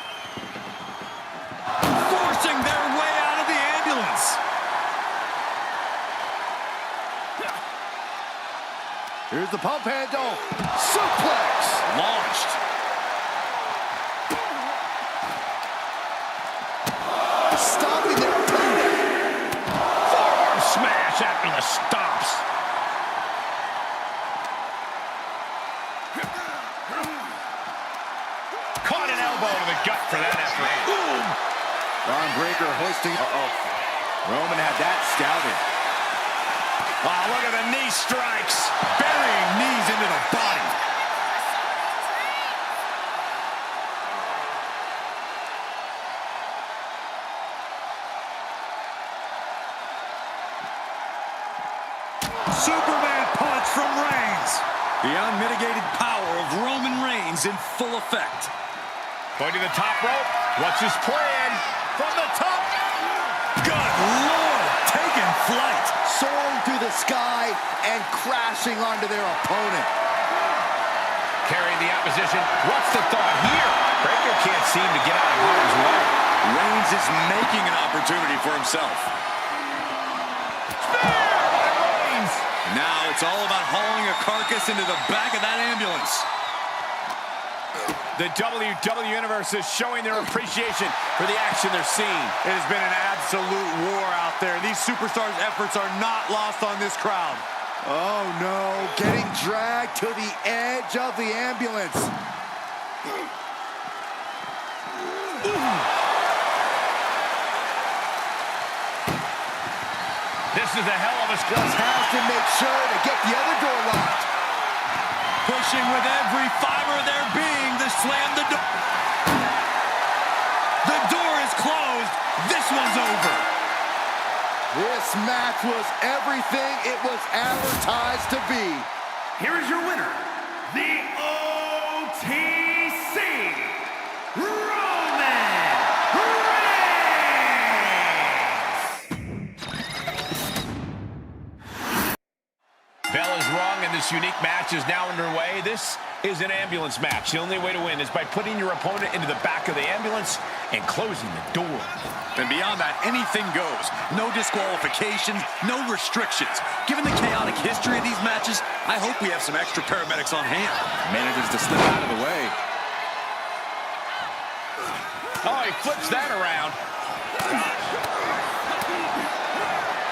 Forcing their way out of the ambulance. Here's the pump handle. Suplex. Launched. Stopping their opponent. Forearm smash after the stomps. Caught an elbow to the gut for that effort. Boom. Braun Breakker hoisting. Roman had that scouted. Wow, look at the knee strikes. Burying knees into the body. Superman punch from Reigns. The unmitigated power of Roman Reigns in full effect. Going to the top rope. What's his plan? From the top. Good Lord, taking flight. Soaring through the sky and crashing onto their opponent. Carrying the opposition. What's the thought here? Breakker can't seem to get out of harm's way. Reigns is making an opportunity for himself. Spear by Reigns. Now it's all about hauling a carcass into the back of that ambulance. The WWE Universe is showing their appreciation for the action they're seeing. It has been an absolute war out there. These superstars' efforts are not lost on this crowd. Oh no, getting dragged to the edge of the ambulance. This is a hell of a squat. Has to make sure to get the other door locked. Pushing with every fiber of their being to slam the door. The door is closed. This one's over. This match was everything it was advertised to be. Here is your winner, the OTC Roman Reigns. Bell is rung and this unique match is now underway. This is an ambulance match. The only way to win is by putting your opponent into the back of the ambulance and closing the door. And beyond that, anything goes. No disqualifications, no restrictions. Given the chaotic history of these matches, I hope we have some extra paramedics on hand. Manages to slip out of the way. Oh, he flips that around.